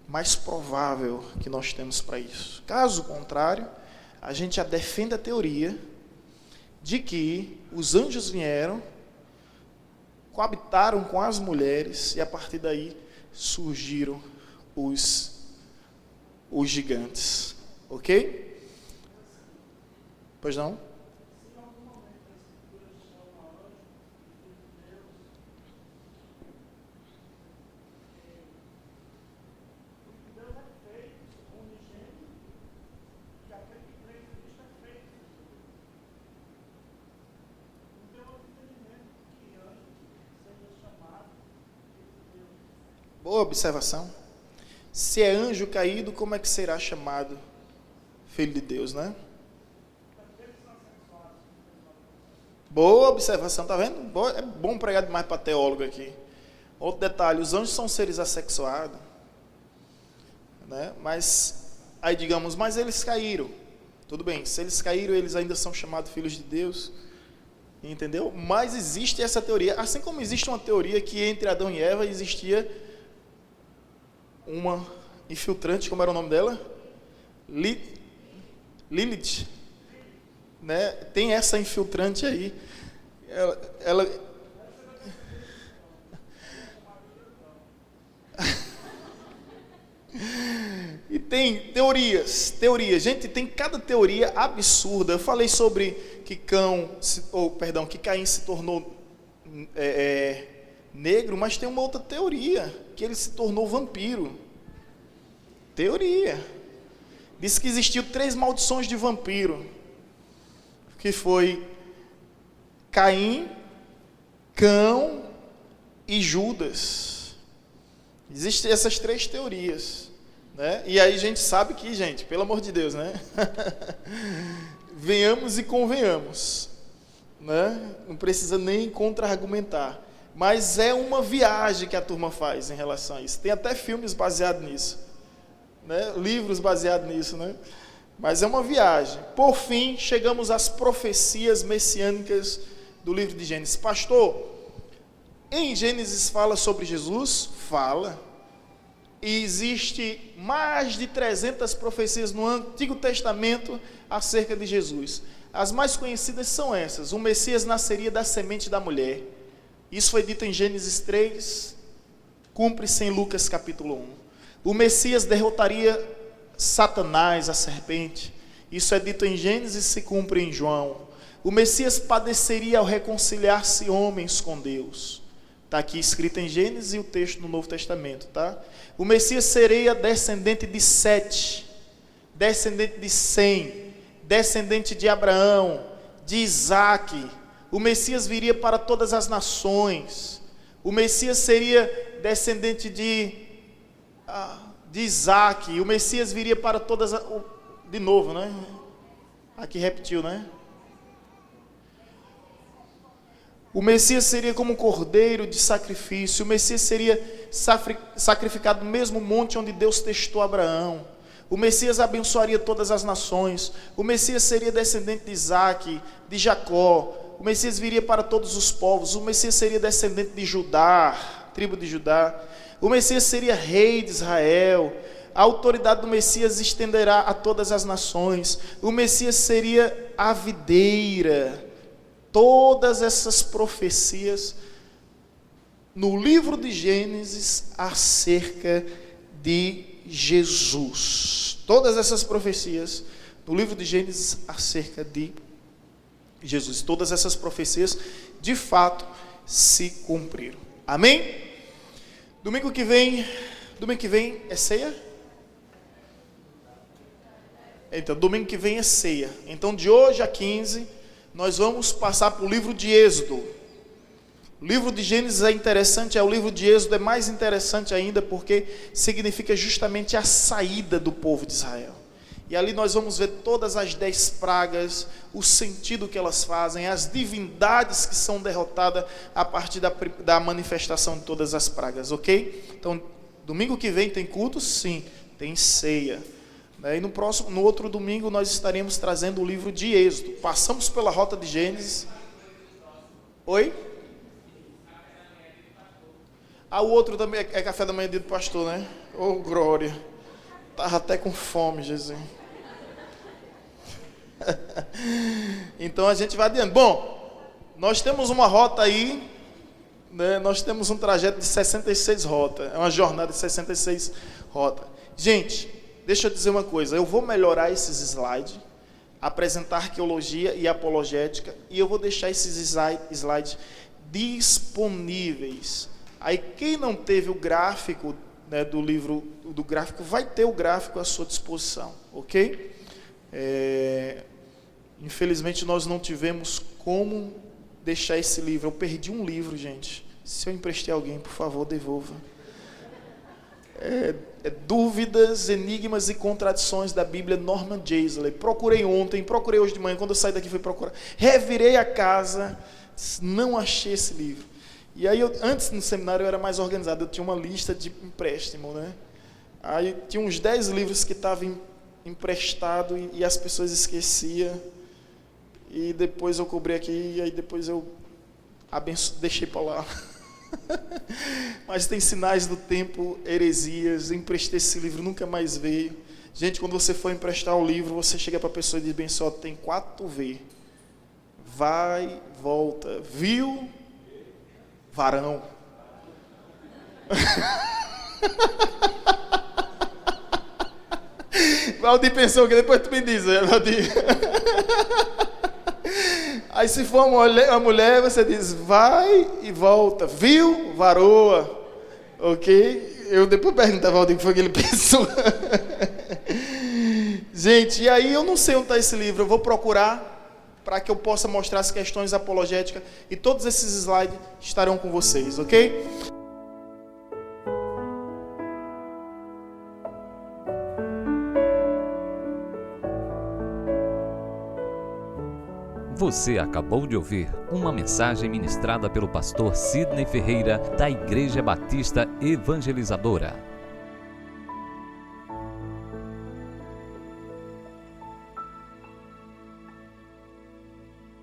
mais provável que nós temos para isso. Caso contrário, a gente já defende a teoria de que os anjos vieram, coabitaram com as mulheres e a partir daí surgiram os gigantes. Ok? Pois não? Boa observação. Se é anjo caído, como é que será chamado filho de Deus, né? Boa observação, tá vendo? É bom pregar demais para teólogo aqui. Outro detalhe, os anjos são seres assexuados, né? Mas, aí digamos, mas eles caíram. Tudo bem, se eles caíram, eles ainda são chamados filhos de Deus. Entendeu? Mas existe essa teoria, assim como existe uma teoria que entre Adão e Eva existia uma infiltrante, como era o nome dela? Lilith, né? Tem essa infiltrante aí. Ela e tem teorias. Gente, tem cada teoria absurda. Eu falei sobre que que Caim se tornou negro, mas tem uma outra teoria, que ele se tornou vampiro. Teoria. Diz que existiu 3 maldições de vampiro, que foi Caim, Cão e Judas. Existem essas três teorias, né? E aí a gente sabe que, gente, pelo amor de Deus, né? Venhamos e convenhamos, né? Não precisa nem contra-argumentar. Mas é uma viagem que a turma faz em relação a isso. Tem até filmes baseados nisso, né? Livros baseados nisso, né? Mas é uma viagem. Por fim, chegamos às profecias messiânicas do livro de Gênesis. Pastor, em Gênesis fala sobre Jesus? Fala. E existe mais de 300 profecias no Antigo Testamento acerca de Jesus. As mais conhecidas são essas. O Messias nasceria da semente da mulher. Isso foi dito em Gênesis 3, cumpre-se em Lucas capítulo 1. O Messias derrotaria Satanás, a serpente. Isso é dito em Gênesis e se cumpre em João. O Messias padeceria ao reconciliar-se homens com Deus. Está aqui escrito em Gênesis e o texto no Novo Testamento, tá? O Messias seria descendente de Sete, descendente de Sem, descendente de Abraão, de Isaque. O Messias viria para todas as nações. O Messias seria descendente de Isaque. O Messias viria para todas as... De novo, né? Aqui repetiu, né? O Messias seria como um cordeiro de sacrifício. O Messias seria sacrificado no mesmo monte onde Deus testou Abraão. O Messias abençoaria todas as nações. O Messias seria descendente de Isaque, de Jacó. O Messias viria para todos os povos. O Messias seria descendente de Judá, tribo de Judá. O Messias seria rei de Israel. A autoridade do Messias estenderá a todas as nações. O Messias seria a videira. Todas essas profecias no livro de Gênesis acerca de Jesus. Todas essas profecias no livro de Gênesis acerca de Jesus. Todas essas profecias de fato se cumpriram. Amém? Domingo que vem é ceia? Então, domingo que vem é ceia. Então, de hoje a 15, nós vamos passar para o livro de Êxodo. O livro de Gênesis é interessante, o livro de Êxodo é mais interessante ainda, porque significa justamente a saída do povo de Israel. E ali nós vamos ver todas as 10 pragas, o sentido que elas fazem, as divindades que são derrotadas a partir da manifestação de todas as pragas, ok? Então, domingo que vem tem culto? Sim, tem ceia. E no outro domingo nós estaremos trazendo o livro de Êxodo. Passamos pela rota de Gênesis. Oi? O outro também é café da manhã do pastor, né? Oh, glória. Estava até com fome, Jesus. Então a gente vai adiante. Bom, nós temos uma rota aí, né? Nós temos um trajeto de 66 rotas. É uma jornada de 66 rotas. Gente, deixa eu dizer uma coisa. Eu vou melhorar esses slides, apresentar arqueologia e apologética, e eu vou deixar esses slides disponíveis. Aí quem não teve o gráfico, né, do livro, do gráfico, vai ter o gráfico à sua disposição, ok? Infelizmente nós não tivemos como deixar esse livro. Eu perdi um livro, gente. Se eu emprestei a alguém, por favor, devolva. Dúvidas, enigmas e contradições da Bíblia, Norman Geisler. Procurei ontem, procurei hoje de manhã, quando eu saí daqui fui procurar. Revirei a casa, não achei esse livro. E aí, antes no seminário eu era mais organizado, eu tinha uma lista de empréstimo, né? Aí tinha uns 10 livros que estavam emprestados e as pessoas esqueciam. E depois eu cobri aqui, e aí depois eu deixei para lá. Mas tem Sinais do Tempo, Heresias, emprestei esse livro, nunca mais veio. Gente, quando você for emprestar o livro, você chega para a pessoa e diz bem só, tem 4V. Vai, volta, viu? Varão. Valdir pensou que depois tu me diz, né, Valdir? Aí se for uma mulher, você diz, vai e volta, viu? Varoa. Ok? Eu depois pergunto a Valdir o que foi que ele pensou. Gente, e aí eu não sei onde está esse livro, eu vou procurar. para que eu possa mostrar as questões apologéticas, e todos esses slides estarão com vocês, ok? Você acabou de ouvir uma mensagem ministrada pelo pastor Sidney Ferreira, da Igreja Batista Evangelizadora.